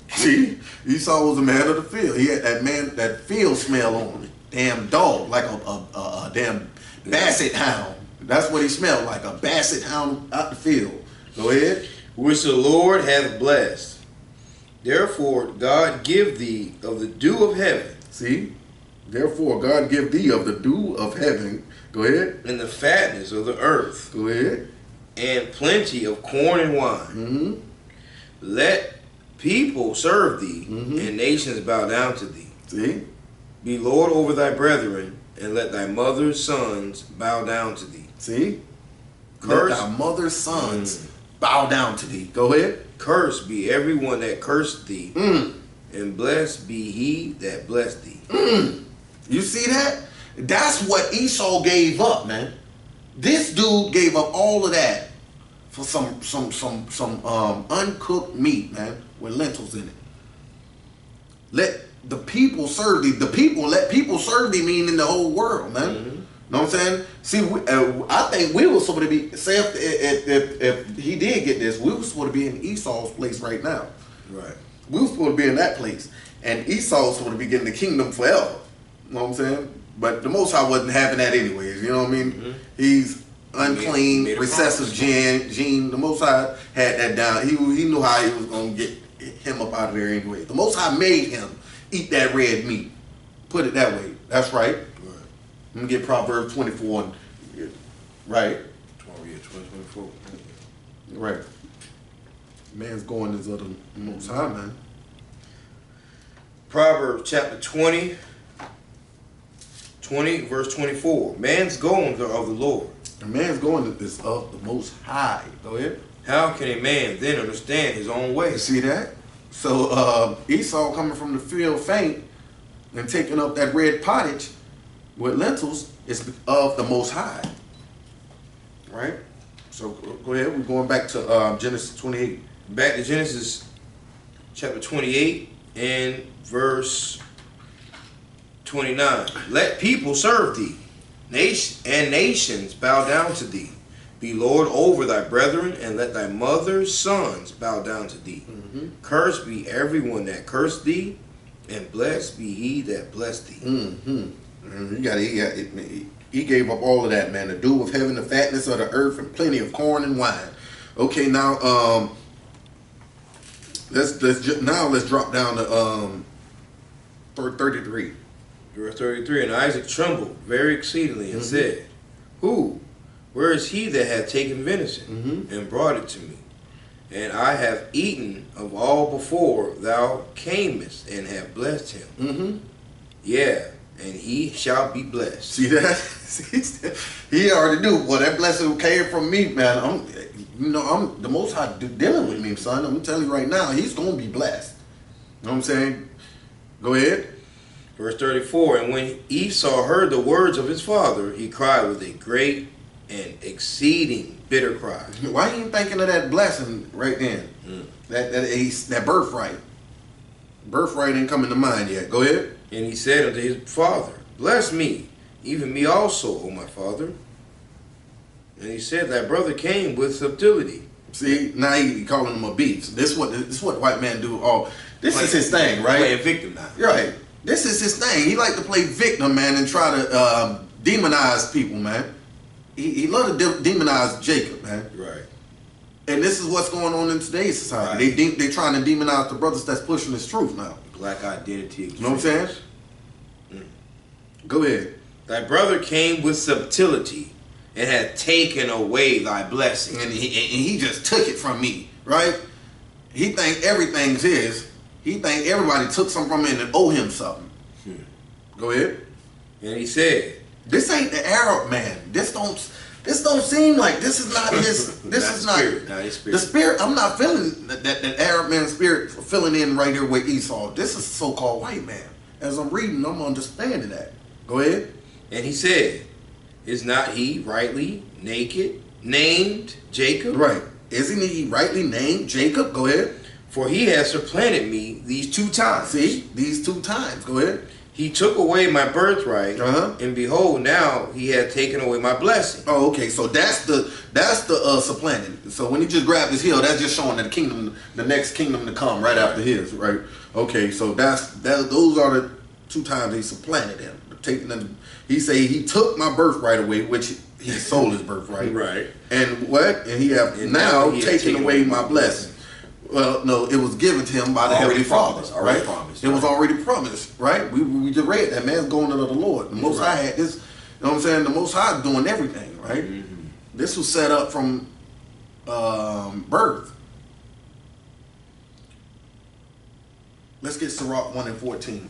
See, Esau was a man of the field. He had that field smell on him. Damn dog, like a damn basset hound. That's what he smelled like, a basset hound out the field. Go ahead. Which the Lord hath blessed. Therefore God give thee of the dew of heaven. See? Therefore God give thee of the dew of heaven. Go ahead. And the fatness of the earth. Go ahead. And plenty of corn and wine. Let people serve thee, and nations bow down to thee. See? Be Lord over thy brethren, and let thy mother's sons bow down to thee. See? Curse. Let thy mother's sons bow down to thee. Go ahead. Cursed be everyone that cursed thee, and blessed be he that blessed thee. You see that? That's what Esau gave up, man. This dude gave up all of that for some uncooked meat, man, with lentils in it. Let the people serve thee. Let people serve thee, meaning the whole world, man. Know what I'm saying? See, I think we were supposed to be, say if he did get this, we were supposed to be in Esau's place right now. Right. We were supposed to be in that place. And Esau was supposed to be getting the kingdom forever. You know what I'm saying? But the Most High wasn't having that anyways. You know what I mean? He's unclean, made recessive gene. The Most High had that down. He knew how he was going to get him up out of there anyway. The Most High made him eat that red meat. Put it that way. That's right. Let me get Proverbs 24. Right. 24. Right. Man's going is of the Most High, man. Proverbs chapter 20 verse 24. Man's goings are of the Lord. A man's going is of the Most High. Go ahead. How can a man then understand his own way? You see that? So Esau coming from the field faint and taking up that red pottage with lentils is of the Most High. Right? So go ahead. We're going back to Genesis 28. Back to Genesis chapter 28 and verse 29. Let people serve thee, and nations bow down to thee. Be Lord over thy brethren, and let thy mother's sons bow down to thee. Cursed be everyone that cursed thee, and blessed be he that blessed thee. He gave up all of that, man. The dew of heaven, the fatness of the earth, and plenty of corn and wine. Okay, now let's drop down to 33. Verse 33. And Isaac trembled very exceedingly and said, where is he that hath taken venison and brought it to me? And I have eaten of all before thou camest, and have blessed him. Yeah, and he shall be blessed. See that? He already knew. Well, that blessing came from me, man. I'm the Most High dealing with me, son. I'm telling you right now, he's gonna be blessed. You know what I'm saying? Go ahead. Verse 34. And when Esau heard the words of his father, he cried with a great and exceeding bitter cry. Why you ain't thinking of that blessing right then? That birthright. Birthright ain't coming to mind yet. Go ahead. And he said unto his father, bless me, even me also, O my father. And he said, thy brother came with subtlety. See, now he calling him a beast. This is what white men do. This is his thing, right? Playing victim now. Right. This is his thing. He like to play victim, man, and try to demonize people, man. He love to demonize Jacob, man. Right. And this is what's going on in today's society. Right. They trying to demonize the brothers that's pushing this truth now. Black identity. You know what I'm saying? Go ahead. Thy brother came with subtlety and had taken away thy blessing. And he just took it from me, right? He think everything's his. He think everybody took something from him and owe him something. Go ahead. And he said, this ain't the Arab man. This don't seem like this is not his. This is not the spirit. I'm not feeling that Arab man's spirit filling in right here with Esau. This is so-called white man. As I'm reading, I'm understanding that. Go ahead. And he said, is not he rightly named Jacob? Right. Isn't he rightly named Jacob? Go ahead. For he has supplanted me these 2 times. See, these 2 times. Go ahead. He took away my birthright, and behold, now he hath taken away my blessing. Oh, okay. So that's the supplanting. So when he just grabbed his heel, that's just showing that the next kingdom to come right after his, right? Okay. So those are the 2 times he supplanted him. He say he took my birthright away, which he sold his birthright, right? And what? And he have now taken away my blessing. Well, no, it was given to him by the Heavenly Father, right? It was already promised, right? We just read that man's going unto the Lord. The Most High had this, you know what I'm saying? The Most High is doing everything, right? This was set up from birth. Let's get Sirach 1 and 14.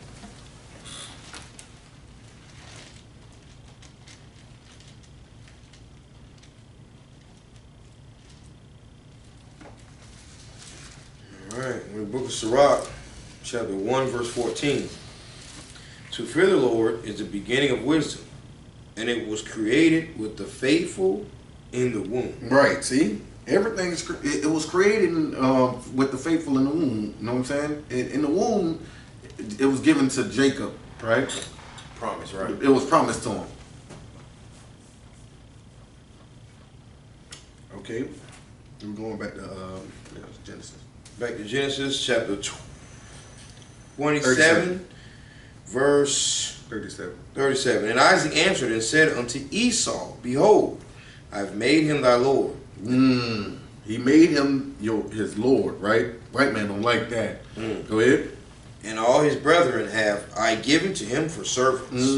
Alright, in the book of Sirach, chapter 1, verse 14. To fear the Lord is the beginning of wisdom, and it was created with the faithful in the womb. Right, see? Everything it was created with the faithful in the womb. You know what I'm saying? In the womb, it was given to Jacob, right? Promise, right? It was promised to him. Okay, we're going back to Genesis. Back to Genesis chapter 27, verse 37. And Isaac answered and said unto Esau, Behold, I have made him thy Lord. He made him his Lord, right? White man don't like that. Go ahead. And all his brethren have I given to him for servants.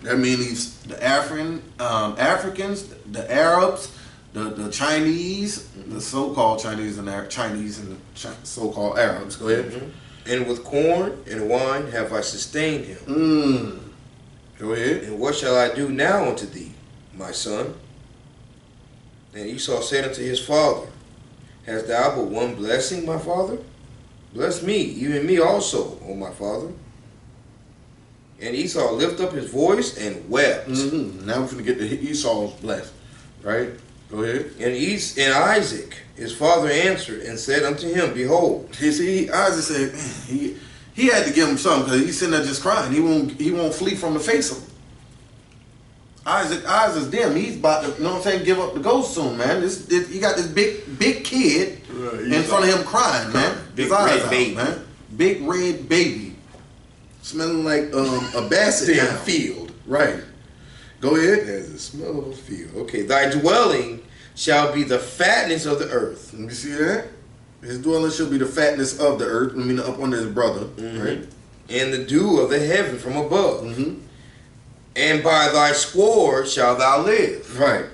That means the Africans, the Arabs, the Chinese, the so-called Chinese and the so-called Arabs. Go ahead. And with corn and wine have I sustained him. Go ahead. And what shall I do now unto thee, my son? And Esau said unto his father, Hast thou but one blessing, my father? Bless me, even me also, O my father. And Esau lifted up his voice and wept. Now we're going to get to Esau's blessed, right? Go ahead. And Isaac, his father, answered and said unto him, Behold. See, Isaac said, man, he had to give him something because he's sitting there just crying. He won't flee from the face of him. Isaac's dim. He's about to, you know what I'm saying, give up the ghost soon, man. You got this big kid in front of him crying, man. Big red baby, man. Big red baby, smelling like a basset down field. Right. Go ahead. There's the smell of a field. Okay, thy dwelling shall be the fatness of the earth. Let me see that. His dwelling shall be the fatness of the earth. I mean, up under his brother, right? And the dew of the heaven from above. And by thy sword shalt thou live. Right.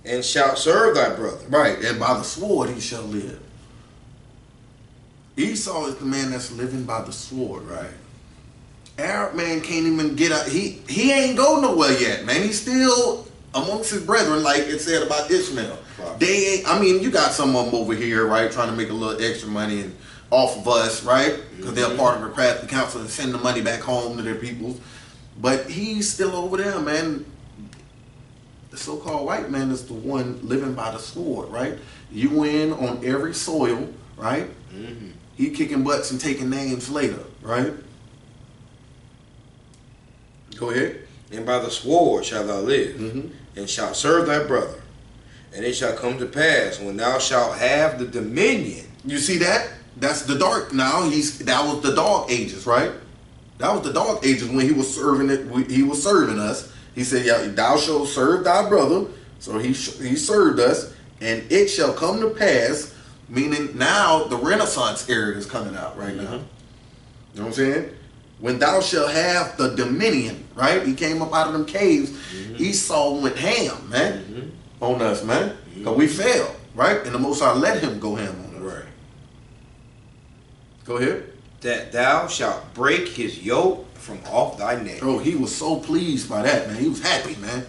And shalt serve thy brother. Right. And by the sword he shall live. Esau is the man that's living by the sword, right? Arab man can't even get out. He ain't go nowhere yet, man. He's still amongst his brethren, like it said about Ishmael. Right. They ain't. I mean, you got some of them over here, right, trying to make a little extra money and off of us, right? Because they're part of the crafty council and send the money back home to their peoples. But he's still over there, man. The so-called white man is the one living by the sword, right? You win on every soil, right? He kicking butts and taking names later, right? Go ahead. And by the sword shalt thou live, and shalt serve thy brother. And it shall come to pass when thou shalt have the dominion. You see that? That's the dark. Now that was the dog ages, right? That was the dog ages when he was serving it. He was serving us. He said, "Yeah, thou shalt serve thy brother." So he served us, and it shall come to pass. Meaning now the Renaissance era is coming out right now. You know what I'm saying? When thou shalt have the dominion, right? He came up out of them caves. Esau went ham, man, on us, man, because we failed, right? And the Most High let him go ham on us. Right. Go ahead. That thou shalt break his yoke from off thy neck. Oh, he was so pleased by that, man. He was happy, man.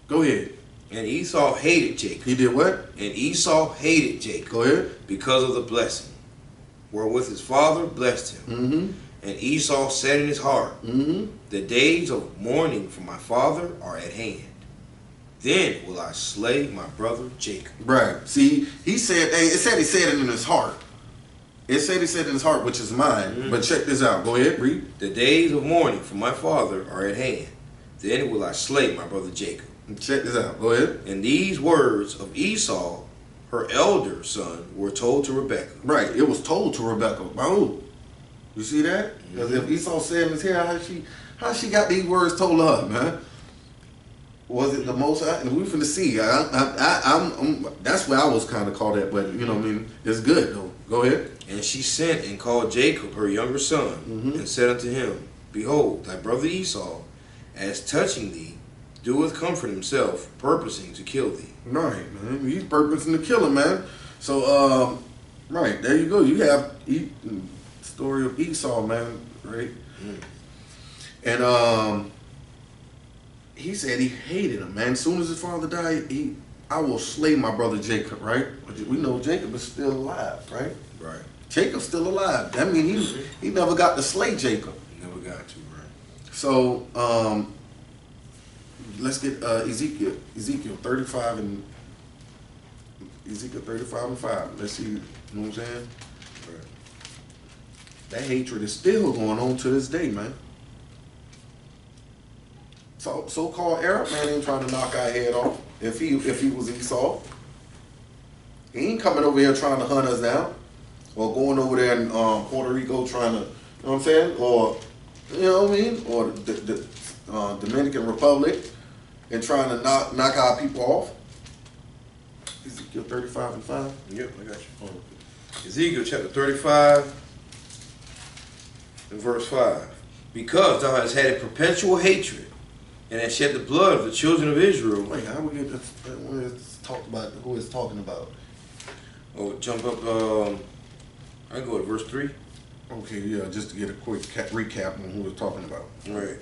Go ahead. And Esau hated Jacob. He did what? And Esau hated Jacob. Go ahead. Because of the blessing wherewith his father blessed him. And Esau said in his heart, the days of mourning for my father are at hand. then will I slay my brother Jacob. Right. See, he said, hey, he said it in his heart. It said he said in his heart, which is mine. But check this out. Go ahead, read. The days of mourning for my father are at hand. Then will I slay my brother Jacob. Check this out. Go ahead. And these words of Esau, her elder son, were told to Rebekah. Right. It was told to Rebekah. By who? You see that? Because if Esau said in his head, how she got these words told to her, man? Was it the Most High? And we finna see. I'm that's where I was kind of caught at, but you know what I mean? It's good though. Go ahead. And she sent and called Jacob, her younger son, and said unto him, Behold, thy brother Esau, as touching thee, doeth comfort himself, purposing to kill thee. Right, man. He's purposing to kill him, man. So, right, there you go. You have story of Esau, man, right? And he said he hated him, man. As soon as his father died, I will slay my brother Jacob, right? We know Jacob is still alive, right? Right. Jacob's still alive. That means he never got to slay Jacob. Never got to, right? So, let's get Ezekiel 35 and 5. Let's see, you know what I'm saying? Right. That hatred is still going on to this day, man. So-called Arab man ain't trying to knock our head off. If he was Esau, he ain't coming over here trying to hunt us down, or going over there in Puerto Rico trying to, you know what I'm saying, or you know what I mean, or the Dominican Republic and trying to knock our people off. Ezekiel 35 and 5. Yep, I got you. Oh. Ezekiel chapter 35 and verse 5. Because thou hast had a perpetual hatred and hast shed the blood of the children of Israel. Wait, how we get this? Let's talk about who it's talking about. Oh, jump up. I can go to verse 3. Okay, yeah, just to get a quick recap on who it's talking about. Right.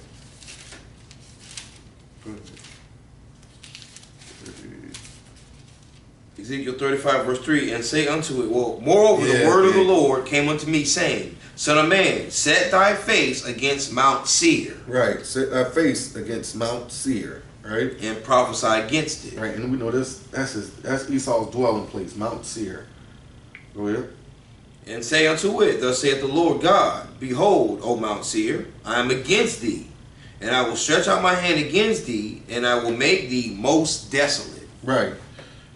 Ezekiel 35 verse 3, and say unto it, well, moreover the word of the Lord came unto me, saying, Son of man, set thy face against Mount Seir. Right, set thy face against Mount Seir, right? And prophesy against it. Right, and we know that's Esau's dwelling place, Mount Seir. Go ahead. And say unto it, Thus saith the Lord God, Behold, O Mount Seir, I am against thee, and I will stretch out my hand against thee, and I will make thee most desolate. Right.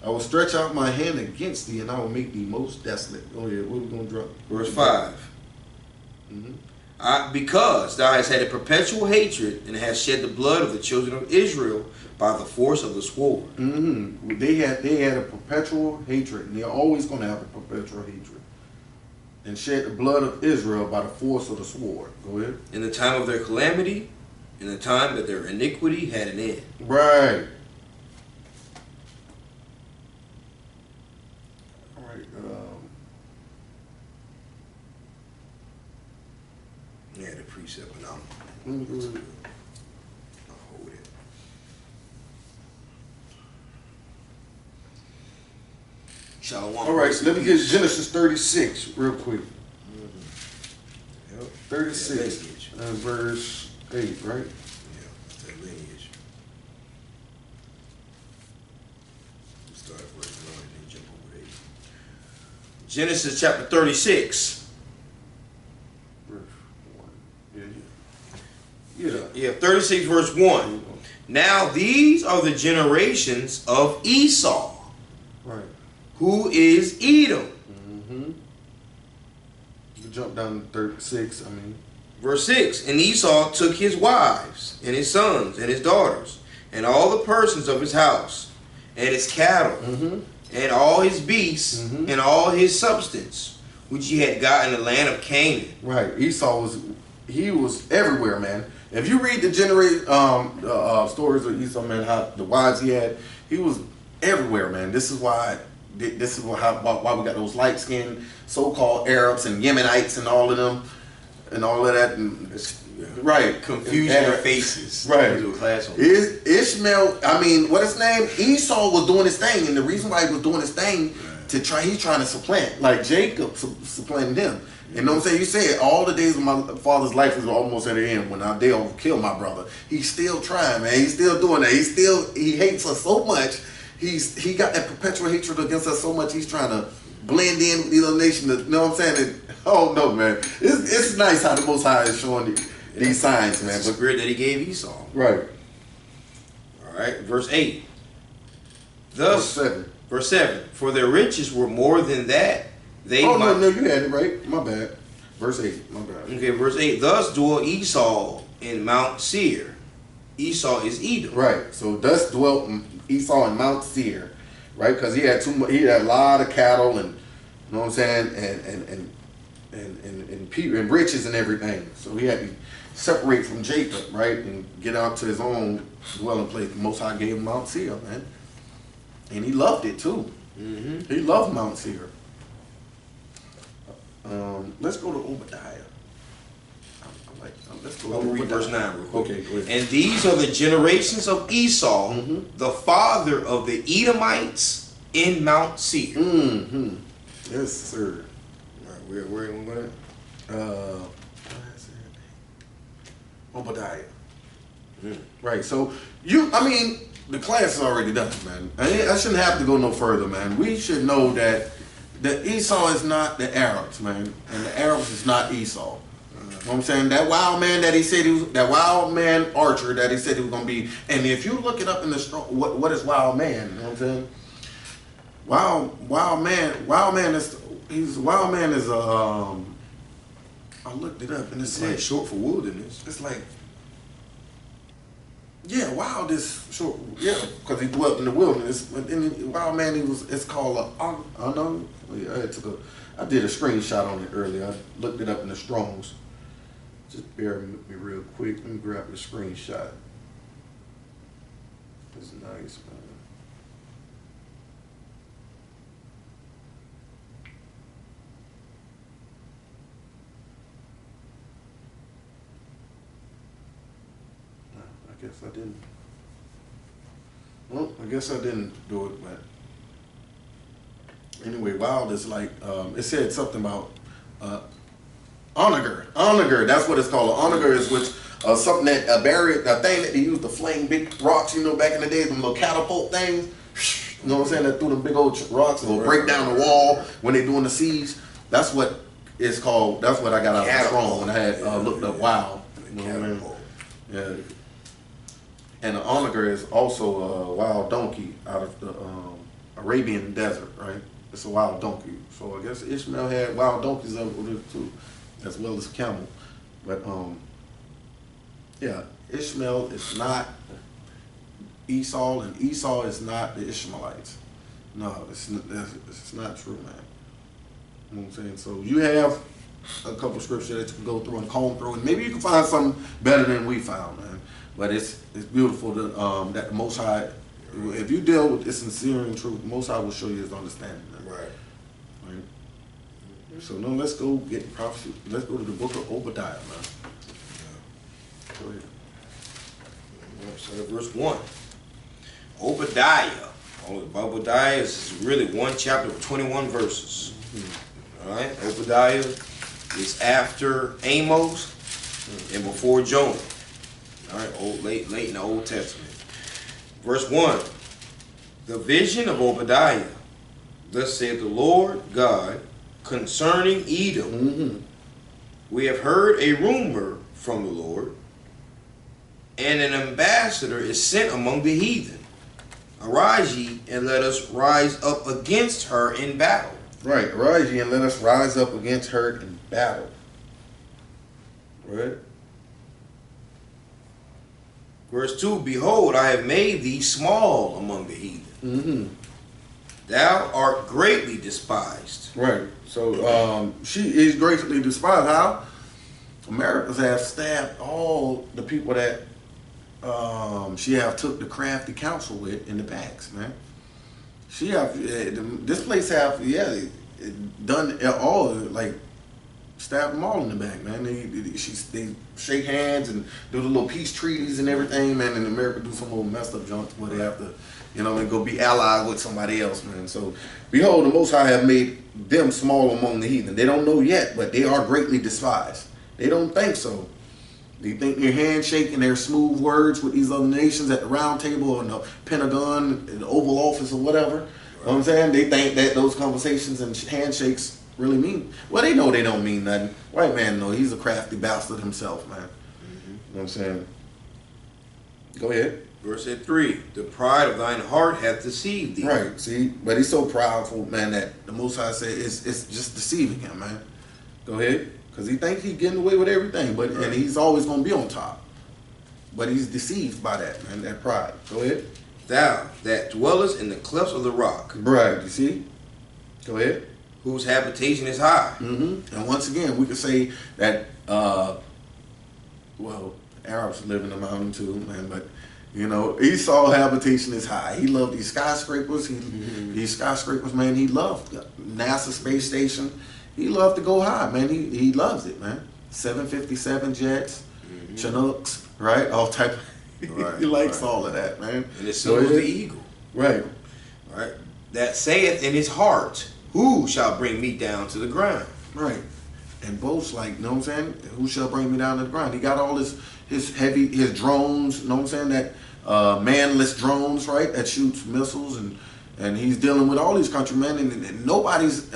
I will stretch out my hand against thee, and I will make thee most desolate. Oh yeah, what are we going to drop? Verse 5. Because thou hast had a perpetual hatred, and hast shed the blood of the children of Israel by the force of the sword. They had a perpetual hatred, and they're always going to have a perpetual hatred. And shed the blood of Israel by the force of the sword. Go ahead. In the time of their calamity, in the time that their iniquity had an end. Right. Yeah, the precept, and I'll Mm-hmm. hold it. Shalom. All right, so let me get Genesis 36 real quick. 36 and verse 8, right? Yeah, that's that lineage. Start at verse 1 and then jump over 8. Genesis chapter 36. Verse 1. Yeah, 36 verse 1. Now these are the generations of Esau. Right. Who is Edom? You jump down to 36, Verse 6. And Esau took his wives, and his sons, and his daughters, and all the persons of his house, and his cattle, and all his beasts, and all his substance, which he had gotten in the land of Canaan. Right. Esau was everywhere, man. If you read the stories of Esau, man, how the wives he had, he was everywhere, man. This is why we got those light-skinned so-called Arabs and Yemenites and all of them and all of that. And, right. Confusion in their faces. Right. Ishmael, what his name? Esau was doing his thing, and the reason why he was doing his thing, he's trying to supplant, like Jacob supplanted him. You know what I'm saying? You said all the days of my father's life was almost at the end when they'll kill my brother. He's still trying, man. He's still doing that. He hates us so much. He got that perpetual hatred against us so much. He's trying to blend in with the other nation. You know what I'm saying? Oh no, man. It's nice how the Most High is showing these signs, man. The spirit that he gave Esau. Right. All right. Verse 8. Thus, Verse 7. For their riches were more than that. No, you had it right. My bad. Verse 8. My bad. Okay, verse 8. Thus dwelt Esau in Mount Seir. Esau is Edom. Right. So thus dwelt Esau in Mount Seir, right? Because he had he had a lot of cattle and, you know what I'm saying, and riches and everything. So he had to separate from Jacob, right, and get out to his own dwelling place. The Most High gave him Mount Seir, man, and he loved it too. Mm-hmm. He loved Mount Seir. Let's go to Obadiah. Let's go to read verse 9 real quick. Okay, go ahead. And these are the generations of Esau, the father of the Edomites in Mount Seir. Mm-hmm. Yes, sir. All right, where are we going? Obadiah. Right. So the class is already done, man. I shouldn't have to go no further, man. We should know that Esau is not the Arabs, man, and the Arabs is not Esau. You know what I'm saying? That wild man that he said that wild man archer that he said he was gonna be. And if you look it up in the what is wild man? You know what I'm saying? Wild man is I looked it up and it's like short for wilderness. It's like, yeah, wild is short, yeah, because he dwelt in the wilderness. But then wild man, it's called I know. I did a screenshot on it earlier. I looked it up in the Strongs. Just bear with me real quick. Let me grab the screenshot. It's nice, man. I guess I didn't. Well, I guess I didn't do it, but anyway, wild is like it said something about onager. Onager, that's what it's called. Onager is something that a thing that they used to flame big rocks. You know, back in the day, them little catapult things. You know what I'm saying? That threw them big old rocks and break down the wall when they doing the siege. That's what it's called. That's what I got out of the Strong when I had looked up wild. You know what I mean? Yeah. And the onager is also a wild donkey out of the Arabian desert, right? It's a wild donkey. So I guess Ishmael had wild donkeys over there too, as well as a camel. But yeah, Ishmael is not Esau, and Esau is not the Ishmaelites. No, it's not true, man. You know what I'm saying? So you have a couple scriptures that you can go through and comb through, and maybe you can find something better than we found, man. But it's beautiful that the Most High, if you deal with this sincere and truth, the Most High will show you his understanding. Man. Right. So now let's go get prophecy. Let's go to the book of Obadiah, man. Go ahead. So verse 1. Obadiah. Obadiah is really one chapter with 21 verses. All right. Obadiah is after Amos and before Jonah. All right, late in the Old Testament. Verse 1. The vision of Obadiah. Thus saith the Lord God concerning Edom. Mm-hmm. We have heard a rumor from the Lord, and an ambassador is sent among the heathen. Arise ye, and let us rise up against her in battle. Right, arise ye, and let us rise up against her in battle. Right. Verse 2, behold, I have made thee small among the heathen. Mm-hmm. Thou art greatly despised. Right. So she is greatly despised. How? Americans have stabbed all the people that she have took the crafty counsel with in the backs, man. She have this place have done all like stab them all in the back, man. They shake hands and do the little peace treaties and everything, man. In America, do some little messed up junk where they have to you know, and go be allied with somebody else, man. So, behold, the Most High have made them small among the heathen. They don't know yet, but they are greatly despised. They don't think so. They think their handshake and their smooth words with these other nations at the round table or in the Pentagon, in the Oval Office or whatever. Right. You know what I'm saying? They think that those conversations and handshakes really mean, well, they know they don't mean nothing. White man know he's a crafty bastard himself, man. You know what I'm saying? Go ahead. Verse 3, the pride of thine heart hath deceived thee. Right, see? But he's so proudful, man, that the Most High said it's just deceiving him, man. Go ahead. Because he thinks he's getting away with everything, but and he's always going to be on top. But he's deceived by that, man, that pride. Go ahead. Thou that dwellest in the clefts of the rock. Right, you see? Go ahead. Whose habitation is high. And once again, we could say that, well, Arabs live in the mountain too, man, but, you know, Esau's habitation is high. He loved these skyscrapers. These skyscrapers, man, he loved NASA space station. He loved to go high, man. He loves it, man. 757 jets, Chinooks, right? All type of, he likes all of that, man. And it shows the eagle. Right. Right. That saith in his heart, who shall bring me down to the ground? Right. And boasts like, you know what I'm saying? Who shall bring me down to the ground? He got all his drones, you know what I'm saying? That manless drones, right? That shoots missiles and he's dealing with all these countrymen and nobody's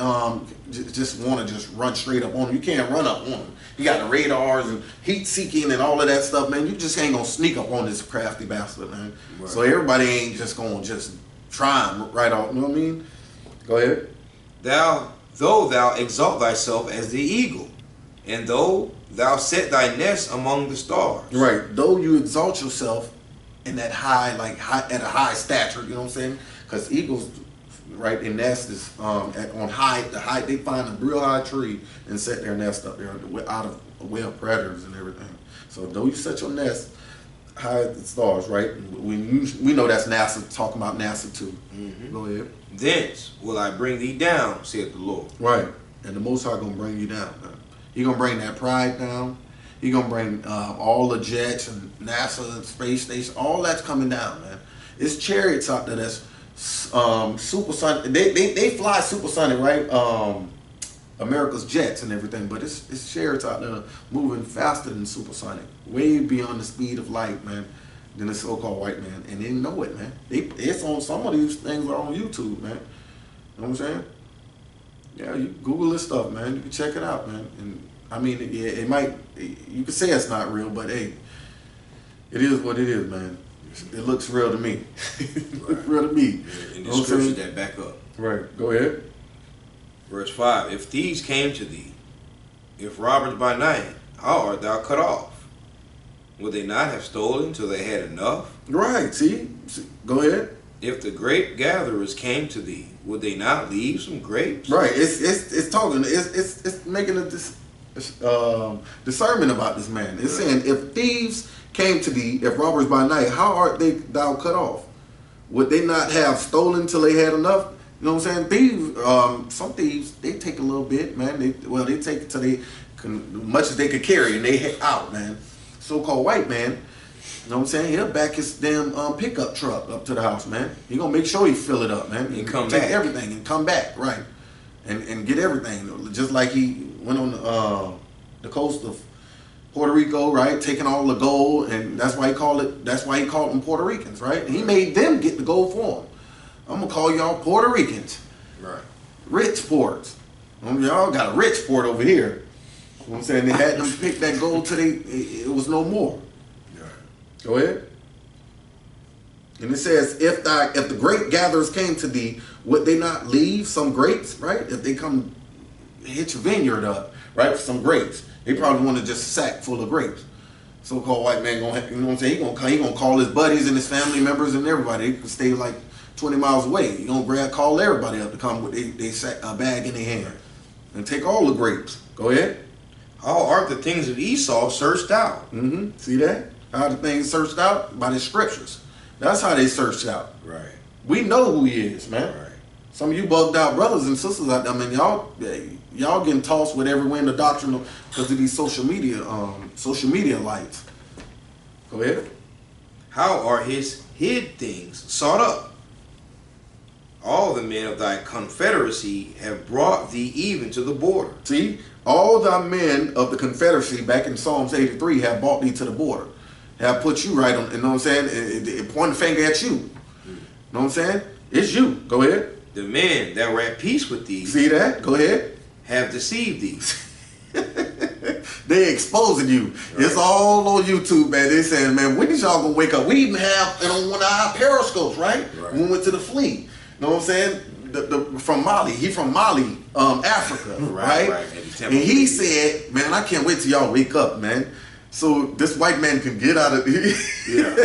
just want to just run straight up on him. You can't run up on him. You got the radars and heat seeking and all of that stuff, man. You just ain't gonna sneak up on this crafty bastard, man. Right. So everybody ain't just gonna just try him right off. You know what I mean? Go ahead. Though thou exalt thyself as the eagle, and though thou set thy nest among the stars. Right. Though you exalt yourself in that high, at a high stature, you know what I'm saying? Because eagles, right, their nest is on high. They find a real high tree and set their nest up there out of way of predators and everything. So though you set your nest high at the stars, right? We know that's NASA talking about NASA too. Go ahead. Thence will I bring thee down, saith the Lord. Right, and the Most High gonna bring you down, man. He gonna bring that pride down. He gonna bring all the jets and NASA and space station. All that's coming down, man. It's chariots out there that's supersonic. They fly supersonic, right? America's jets and everything, but it's chariots out there moving faster than supersonic, way beyond the speed of light, man. Than the so-called white man, and they know it, man. It's on some of these things are on YouTube, man. You know what I'm saying? Yeah, you Google this stuff, man. You can check it out, man. And I mean, it might. You could say it's not real, but hey, it is what it is, man. It looks real to me. It looks real to me. In the scriptures that back up. Right. Go ahead. Verse 5: If thieves came to thee, if robbers by night, how art thou cut off? Would they not have stolen till they had enough? Right. See? Go ahead. If the grape gatherers came to thee, would they not leave some grapes? Right. It's talking. It's making a discernment about this man. It's saying, if thieves came to thee, if robbers by night, how art thou cut off? Would they not have stolen till they had enough? You know what I'm saying? Thieves. Some thieves, they take a little bit, man. They take it till they much as they could carry, and they head out, man. So-called white man, you know what I'm saying? He'll back his damn pickup truck up to the house, man. He gonna make sure he fill it up, man. And come take back. Everything and come back, right? And get everything. Just like he went on the coast of Puerto Rico, right? Taking all the gold, and that's why he called them Puerto Ricans, right? And he made them get the gold for him. I'm gonna call y'all Puerto Ricans, right? Rich ports. Y'all got a rich port over here. You know what I'm saying? They had them pick that gold till it was no more. Yeah. Go ahead. And it says, if the grape gatherers came to thee, would they not leave some grapes, right? If they come hit your vineyard up, right, for some grapes, they probably want to just a sack full of grapes. So-called white man gonna, you know what I'm saying? He gonna call his buddies and his family members and everybody. They can stay like 20 miles away. He gonna call everybody up to come with a bag in their hand and take all the grapes. Go ahead. How art the things of Esau searched out? See that? How the things searched out? By the scriptures. That's how they searched out. Right. We know who he is, man. Right. Some of you bugged out brothers and sisters out there, man. Y'all getting tossed with every wind of doctrine because of these social media lights. Go ahead. How are his hid things sought up? All the men of thy confederacy have brought thee even to the border. See, all the men of the confederacy back in Psalms 83 have brought thee to the border. Have put you right on, you know what I'm saying? It point the finger at you. You know what I'm saying? It's you. Go ahead. The men that were at peace with thee. See that? Go ahead. Have deceived thee. They exposing you. Right. It's all on YouTube, man. They saying, man, when is y'all gonna wake up? We even have on one of our periscopes, right? When we went to the fleet. You know what I'm saying? From Mali. He from Mali, Africa, right? And he said, man, I can't wait till y'all wake up, man. So this white man can get out of here. Yeah.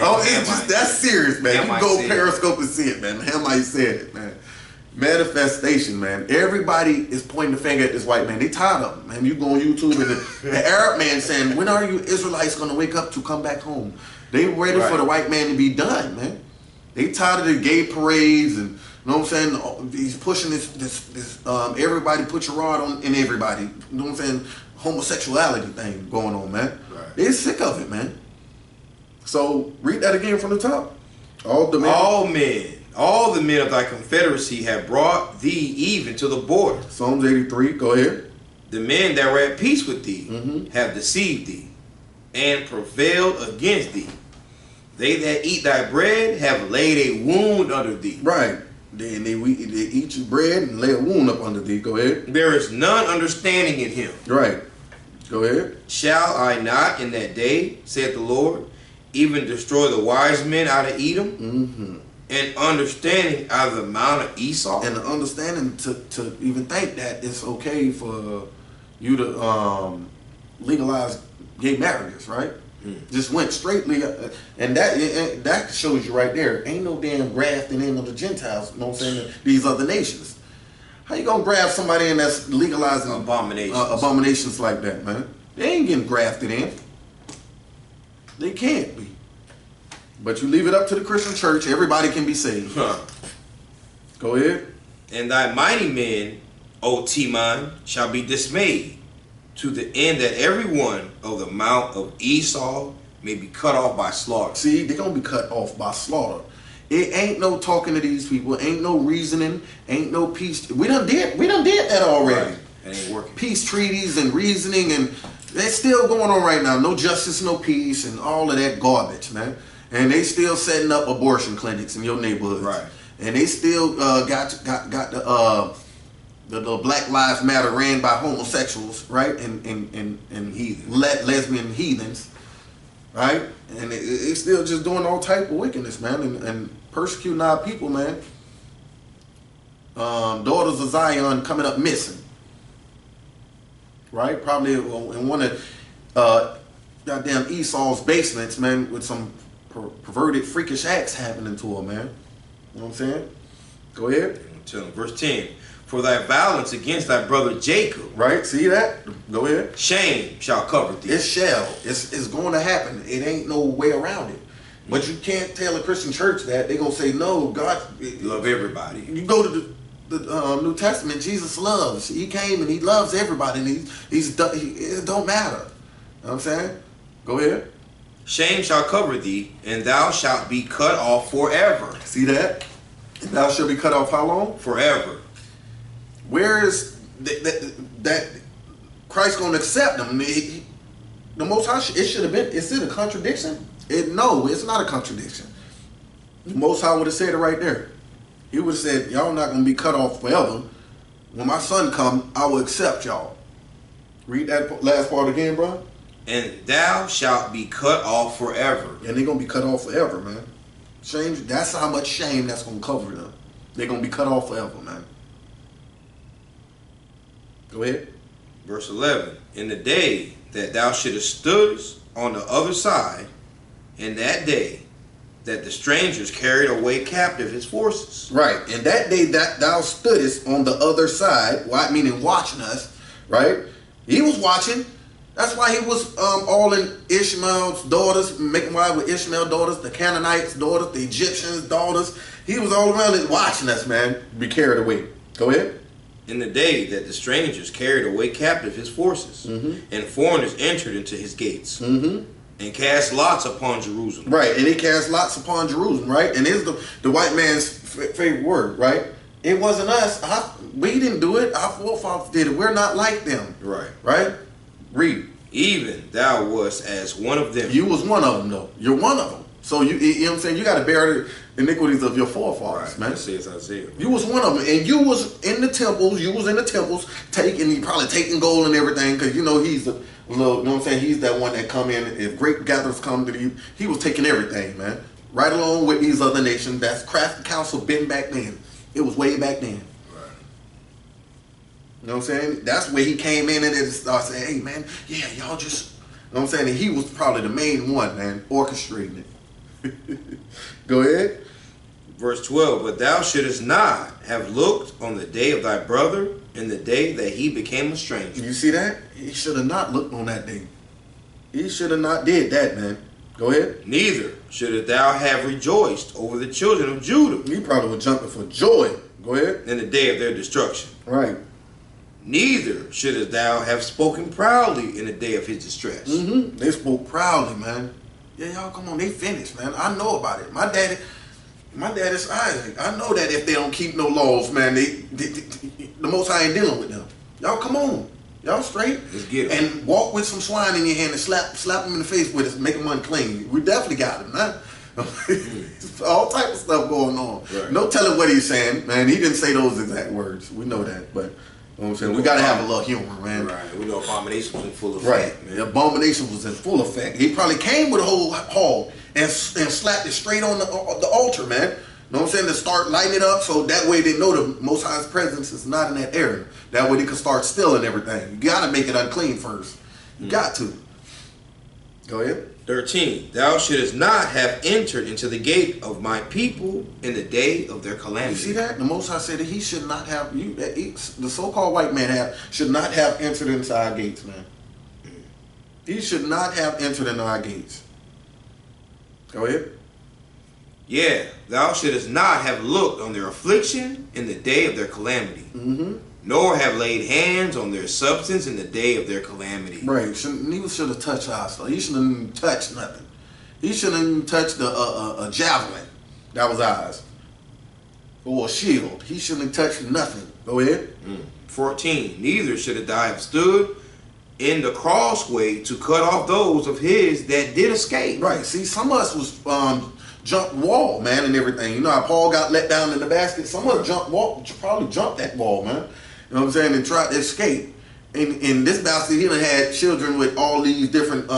Oh, it's just that's serious, man. You can go Periscope and see it, man. Hamite said it, man. Manifestation, man. Everybody is pointing the finger at this white man. They tired of him, man. You go on YouTube and the Arab man saying, when are you Israelites going to wake up to come back home? They ready for the white man to be done, man. They tired of the gay parades and, you know what I'm saying? He's pushing this everybody put your rod on in everybody. You know what I'm saying? Homosexuality thing going on, man. Right. They're sick of it, man. So read that again from the top. All the men of thy confederacy have brought thee even to the border. Psalms 83, go ahead. The men that were at peace with thee have deceived thee and prevailed against thee. They that eat thy bread have laid a wound under thee. Right. They eat your bread and lay a wound up under thee. Go ahead. There is none understanding in him. Right. Go ahead. Shall I not in that day, saith the Lord, even destroy the wise men out of Edom? And understanding out of the mount of Esau? And the understanding to even think that it's okay for you to legalize gay marriages, right? Just went straightly, and that shows you right there. Ain't no damn grafting in of the Gentiles. You know what I'm saying? These other nations. How you gonna graft somebody in that's legalizing abominations like that, man? They ain't getting grafted in. They can't be. But you leave it up to the Christian church. Everybody can be saved. Go ahead. And thy mighty men, O Teman, shall be dismayed, to the end that every one of the mount of Esau may be cut off by slaughter. See, they're going to be cut off by slaughter. It ain't no talking to these people. Ain't no reasoning. Ain't no peace. We done did that already. Right. It ain't working. Peace treaties and reasoning, and they're still going on right now. No justice, no peace, and all of that garbage, man. And they still setting up abortion clinics in your neighborhood. Right. And they still got the Black Lives Matter ran by homosexuals, right? And lesbian heathens, right? And it's still just doing all type of wickedness, man, and persecuting our people, man. Daughters of Zion coming up missing, right? Probably in one of goddamn Esau's basements, man, with some perverted, freakish acts happening to her, man. You know what I'm saying? Go ahead. Verse 10. For thy violence against thy brother Jacob. Right, see that? Go ahead. Shame shall cover thee. It shall. It's going to happen. It ain't no way around it. But you can't tell a Christian church that. They're going to say, no, God. Love everybody. You go to the New Testament, Jesus loves. He came and he loves everybody. And it don't matter. You know what I'm saying? Go ahead. Shame shall cover thee, and thou shalt be cut off forever. See that? And thou shalt be cut off how long? Forever. Where is that Christ going to accept them? The Most High, it should have been, is it a contradiction? No, it's not a contradiction. The Most High would have said it right there. He would have said, y'all not going to be cut off forever. When my son come, I will accept y'all. Read that last part again, bro. And thou shalt be cut off forever. And they're going to be cut off forever, man. Shame, that's how much shame that's going to cover them. They're going to be cut off forever, man. Go ahead. Verse 11. In the day that thou shouldest stood on the other side, in that day that the strangers carried away captive his forces. Right. In that day that thou stoodest on the other side, meaning watching us, right? He was watching. That's why he was all in Ishmael's daughters, making wives with Ishmael's daughters, the Canaanites' daughters, the Egyptians' daughters. He was all around it watching us, man, be carried away. Go ahead. In the day that the strangers carried away captive his forces, and foreigners entered into his gates, and cast lots upon Jerusalem. Right, and they cast lots upon Jerusalem, right? And it's the white man's favorite word, right? It wasn't us. We didn't do it. Our forefathers did it. We're not like them. Right. Right? Read. Even thou wast as one of them. You was one of them, though. You're one of them. So you know what I'm saying? You got to bear the iniquities of your forefathers, Right. man. That says Isaiah. You was one of them, and you was in the temples. You was in the temples, probably taking gold and everything, because you know he's a little. You know what I'm saying? He's that one that come in. If great gatherers come to you, he was taking everything, man. Right along with these other nations. That's crafty council been back then. It was way back then. Right. You know what I'm saying? That's where he came in and it started saying, hey, man, yeah, y'all just, you know what I'm saying? And he was probably the main one, man, orchestrating it. Go ahead. Verse 12, but thou shouldest not have looked on the day of thy brother in the day that he became a stranger. You see that? He should have not looked on that day. He should have not did that, man. Go ahead. Neither shouldest thou have rejoiced over the children of Judah. He probably was jumping for joy. Go ahead. In the day of their destruction. Right. Neither shouldest thou have spoken proudly in the day of his distress. Mm-hmm. They spoke proudly, man. Yeah, y'all, come on. They finished, man. I know about it. My daddy's Isaac. I know that if they don't keep no laws, man, the Most High ain't dealing with them. Y'all, come on. Y'all straight? Let's get it. And walk with some swine in your hand and slap them in the face with it, make them unclean. We definitely got him, man. All type of stuff going on. Right. No telling what he's saying, man. He didn't say those exact words. We know that, but you know what I'm saying? We got to have a little humor, man. Right. We know abomination was in full effect. Right. Man. The abomination was in full effect. He probably came with a whole hog and slapped it straight on the altar, man. You know what I'm saying? To start lighting it up so that way they know the Most High's presence is not in that area. That way they can start stealing everything. You got to make it unclean first. You got to. Go ahead. 13. Thou shouldest not have entered into the gate of my people in the day of their calamity. You see that? The Most High said that he should not have, the so-called white man should not have entered into our gates, man. He should not have entered into our gates. Go ahead. Yeah, thou shouldest not have looked on their affliction in the day of their calamity, nor have laid hands on their substance in the day of their calamity. Right. He should have touched our stuff. He shouldn't even touched nothing. He shouldn't even touched a javelin that was ours. Or a shield. He shouldn't have touched nothing. Go ahead. 14. Neither should thou have stood in the crossway to cut off those of his that did escape. Right. See, some of us was jumped wall, man, and everything. You know how Paul got let down in the basket? Some of us probably jumped that wall, man. You know what I'm saying? And tried to escape. In this basket, he done had children with all these different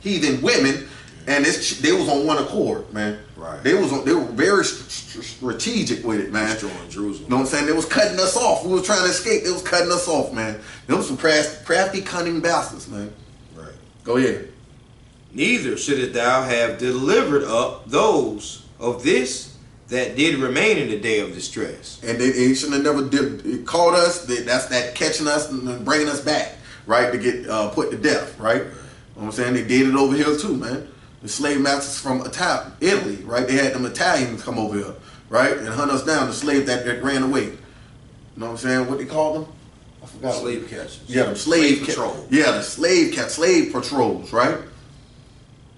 heathen women, and they was on one accord, man. Right. They were very strategic with it, man. Destroying Jerusalem. You know what I'm saying? They was cutting us off. We was trying to escape. They was cutting us off, man. They was some crafty, cunning bastards, man. Right. Go ahead. Neither shouldest thou have delivered up those of this that did remain in the day of distress. And they should have never caught us. That's that catching us and bringing us back, right, to get put to death, right? You know what I'm saying? They did it over here too, man. The slave masters from Italy, right? They had them Italians come over here, right, and hunt us down. The slave that ran away. You know what I'm saying? What they called them? I forgot. Slave catchers. Yeah, them slave patrol. Yeah, the slave patrols, right?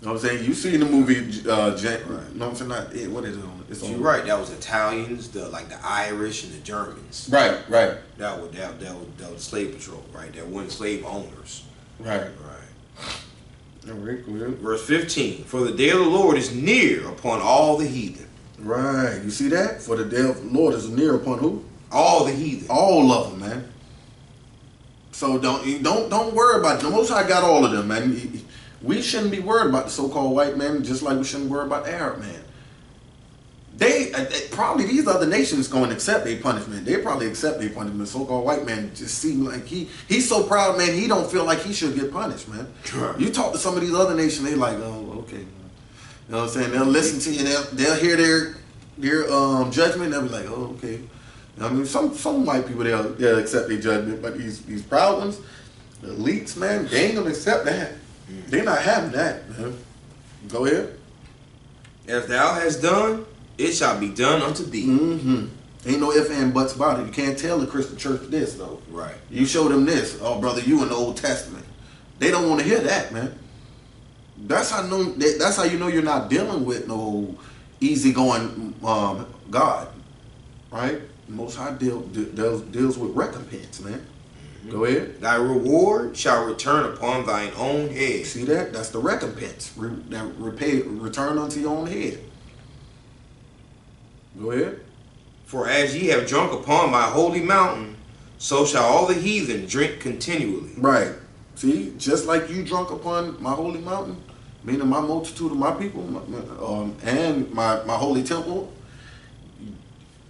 You know what I'm saying? You seen the movie, right. You know what I'm saying? Not it. What is it on? It's on. You're right. That was Italians, the Irish and the Germans. Right. That was slave patrol, right? That weren't slave owners. Right. All right, verse 15. For the day of the Lord is near upon all the heathen. Right. You see that? For the day of the Lord is near upon who? All the heathen. All of them, man. So don't worry about it. The Most High got all of them, man. We shouldn't be worried about the so-called white man, just like we shouldn't worry about the Arab man. They probably, these other nations going to accept their punishment. They probably accept their punishment. The so-called white man just seem like he's so proud, man. He don't feel like he should get punished, man. Sure. You talk to some of these other nations, they like, oh, okay. You know what I'm saying? They'll listen to you. And they'll hear their judgment. They'll be like, oh, okay. I mean, some white people they'll accept their judgment, but these proud ones, the elites, man, they ain't gonna accept that. They're not having that, man. Go ahead. As thou hast done, it shall be done unto thee. Ain't no ifs and buts about it. You can't tell the Christian church this, though. Right. You show them this. Oh, brother, you in the Old Testament. They don't want to hear that, man. That's how you know you're not dealing with no easygoing God. right? The Most High deals with recompense, man. Go ahead. Thy reward shall return upon thine own head. See that? That's the recompense. Return unto your own head. Go ahead. For as ye have drunk upon my holy mountain, so shall all the heathen drink continually. Right. See, just like you drunk upon my holy mountain, meaning my multitude of my people, and my holy temple,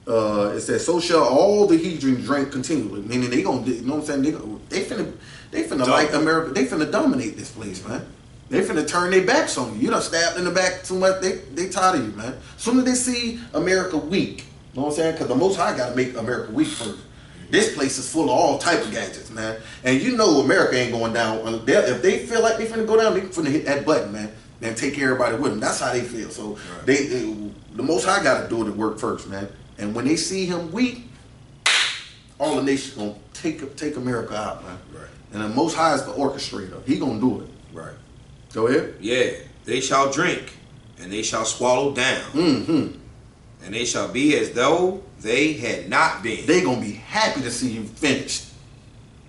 it says, so shall all the heathen drink continually. Meaning they gonna, you know what I'm saying? They finna like America. They finna dominate this place, man. They finna turn their backs on you. You done stabbed in the back too much. They tired of you, man. Soon as they see America weak, you know what I'm saying? Because the Most High got to make America weak first. This place is full of all type of gadgets, man. And you know America ain't going down. If they feel like they finna go down, they finna hit that button, man, and take everybody with them. That's how they feel. So the Most High got to do the work first, man. And when they see him weak, all the nations gonna take America out, man. Right. And the Most High is the orchestrator. He gonna do it. Right. Go ahead. Yeah. They shall drink, and they shall swallow down. Mm-hmm. And they shall be as though they had not been. They gonna be happy to see you finished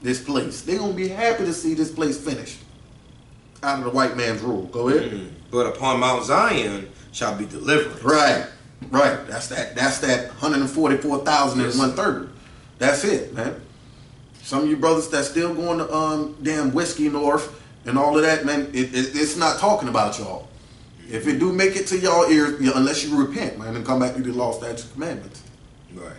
this place. They gonna be happy to see this place finished out of the white man's rule. Go ahead. Mm-hmm. But upon Mount Zion shall be deliverance. Right. That's that 144,000 and 1/3. That's it, man. Some of you brothers that still going to damn Whiskey North and all of that, man, it's not talking about y'all. If it do make it to y'all ears, unless you repent, man, and come back to the law, statutes, and commandments. Right.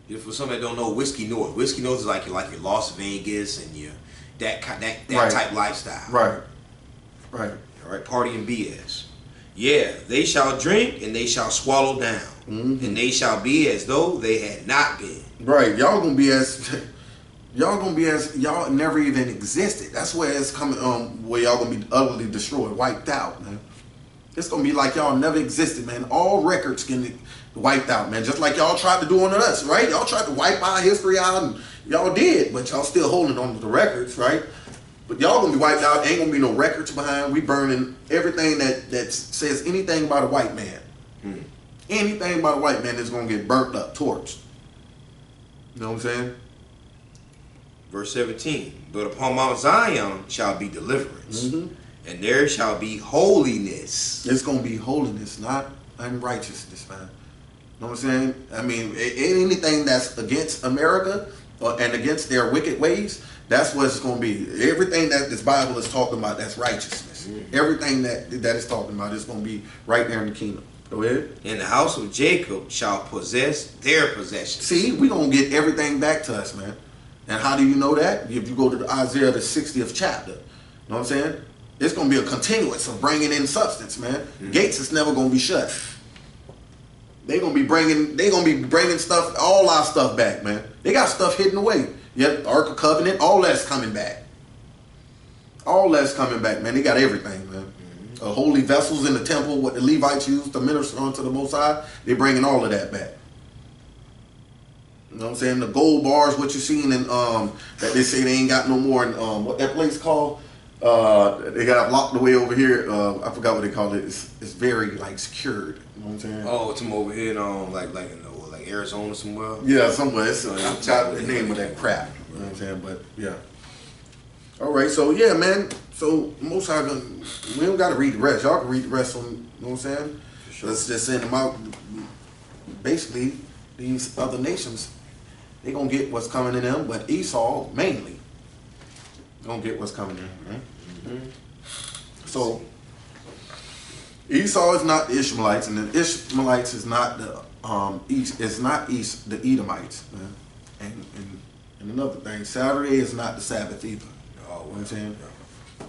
If for some that don't know, Whiskey North is like your Las Vegas and your that Right. type lifestyle. Right. All right, party and BS. Yeah, they shall drink and they shall swallow down, and they shall be as though they had not been. Right. Y'all gonna be as y'all never even existed. That's where it's coming. Where y'all gonna be utterly destroyed, wiped out, man. It's gonna be like y'all never existed, man. All records can wiped out, man. Just like y'all tried to do on us, right? Y'all tried to wipe our history out, and y'all did, but y'all still holding on to the records, right? But y'all gonna be wiped out. Ain't gonna be no records behind. We burning everything that says anything about a white man. Anything about a white man is gonna get burnt up, torched. You know what I'm saying? Verse 17. But upon Mount Zion shall be deliverance, and there shall be holiness. It's gonna be holiness, not unrighteousness, man. You know what I'm saying? I mean, anything that's against America and against their wicked ways, that's what it's going to be. Everything that this Bible is talking about, that's righteousness. Everything that it's talking about is going to be right there in the kingdom. Go ahead. And the house of Jacob shall possess their possessions. See, we're going to get everything back to us, man. And how do you know that? If you go to Isaiah, the 60th chapter. You know what I'm saying? It's going to be a continuance of bringing in substance, man. Gates is never going to be shut. They're going to be bringing stuff, all our stuff back, man. They got stuff hidden away. Yep, Ark of Covenant, all that's coming back. All that's coming back, man. They got everything, man. Holy vessels in the temple, what the Levites used to minister unto the Most High, they're bringing all of that back. You know what I'm saying? The gold bars, what you seen in, that they say they ain't got no more in, what that place called? They got locked away over here. I forgot what they call it. It's very, like, secured. You know what I'm saying? Oh, it's over here in, like Arizona somewhere? Yeah, somewhere. It's the name of that crap. You know what I'm saying? But, yeah. All right, so, yeah, man. So, most High, we don't got to read the rest. Y'all can read the rest on, you know what I'm saying? Sure. Let's just send them out. Basically, these other nations, they going to get what's coming to them, but Esau, mainly, going to get what's coming to them, right? So, Esau is not the Ishmaelites, and the Ishmaelites is not the the Edomites, man. And another thing, Saturday is not the Sabbath either. You know what I'm saying?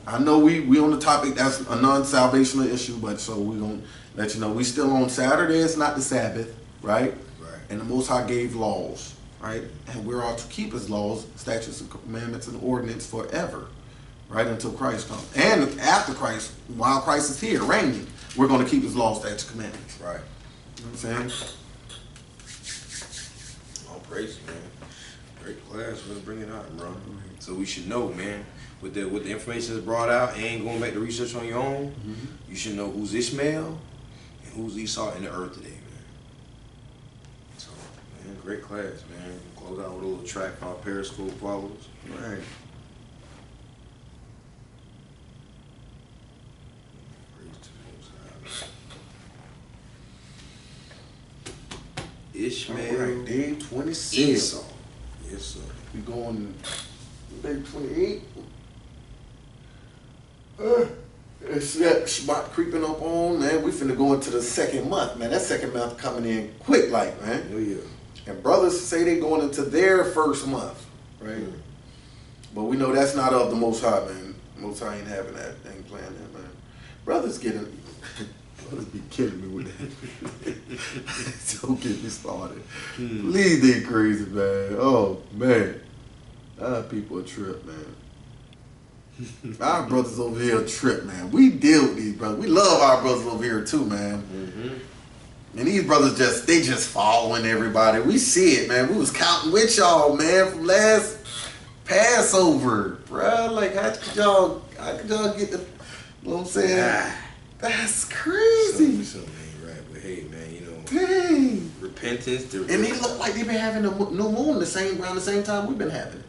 I know we on the topic that's a non-salvational issue, but so we gonna let you know we still on Saturday. It's not the Sabbath, right? Right. And the Most High gave laws, right? And we're all to keep His laws, statutes, and commandments, and ordinance forever, right, until Christ comes. And after Christ, while Christ is here reigning, we're going to keep His laws, statutes, and commandments. Right. You know what I'm saying? All praise, man. Great class. Let's bring it out, bro. So we should know, man. With the information that's brought out and going back to research on your own, you should know who's Ishmael and who's Esau in the earth today, man. great class, man. Close out with a little track called Periscope Follows. Right. Praise to the Most High. Ishmael Alright, day 26. Esau. Yes, sir. We going day 28. It's that spot creeping up on, man. We finna go into the second month, man. That second month coming in quick, like, man. Oh, yeah. And brothers say they going into their first month, right? Mm. But we know that's not of the Most High, man. Most High ain't having that, ain't playing that, man. Brothers getting, brothers be kidding me with that. Don't get me started. Please, they crazy, man. Oh, man. People a trip, man. Our brothers over here a trip, man. We deal with these brothers. We love our brothers over here too, man. Mm-hmm. And these brothers they just following everybody. We see it, man. We was counting with y'all, man, from last Passover, bruh. Like, how could y'all get the, you know what I'm saying? That's crazy. Something ain't right, but hey, man, you know. Dang. Repentance. And they look like they been having a new moon around the same time we've been having it.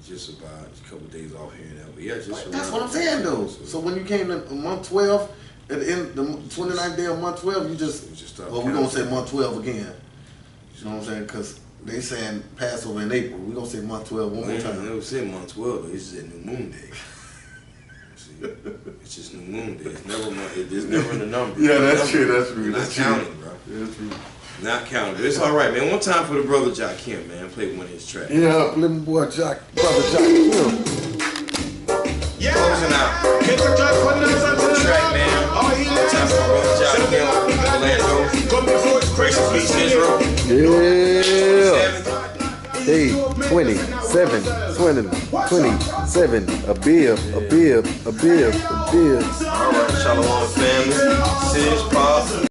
Just about a couple of days off here and there. But yeah, just that's what I'm saying, though. So when you came to month 12, at the end, the 29th day of month 12, you just well, we're going to say month 12 again. You know what I'm saying? Because they saying Passover in April. We're going to say month 12 one more time. They never said month 12, though. It's just a new moon day. See, it's just new moon day. It's never it's never in the number. Yeah, that's true. That's true. Not counting, bro. Yeah, that's true. Not counting. But it's all right, man. One time for the brother Jakim, man. Play one of his tracks. Yeah, play my boy brother Jakim. Yeah. Closing out. One track, man. One time for my brother Jakim. Orlando. Grace and peace, Israel. Yeah. Hey, 27, a bib. All right, Shalom family. Sis, Pop.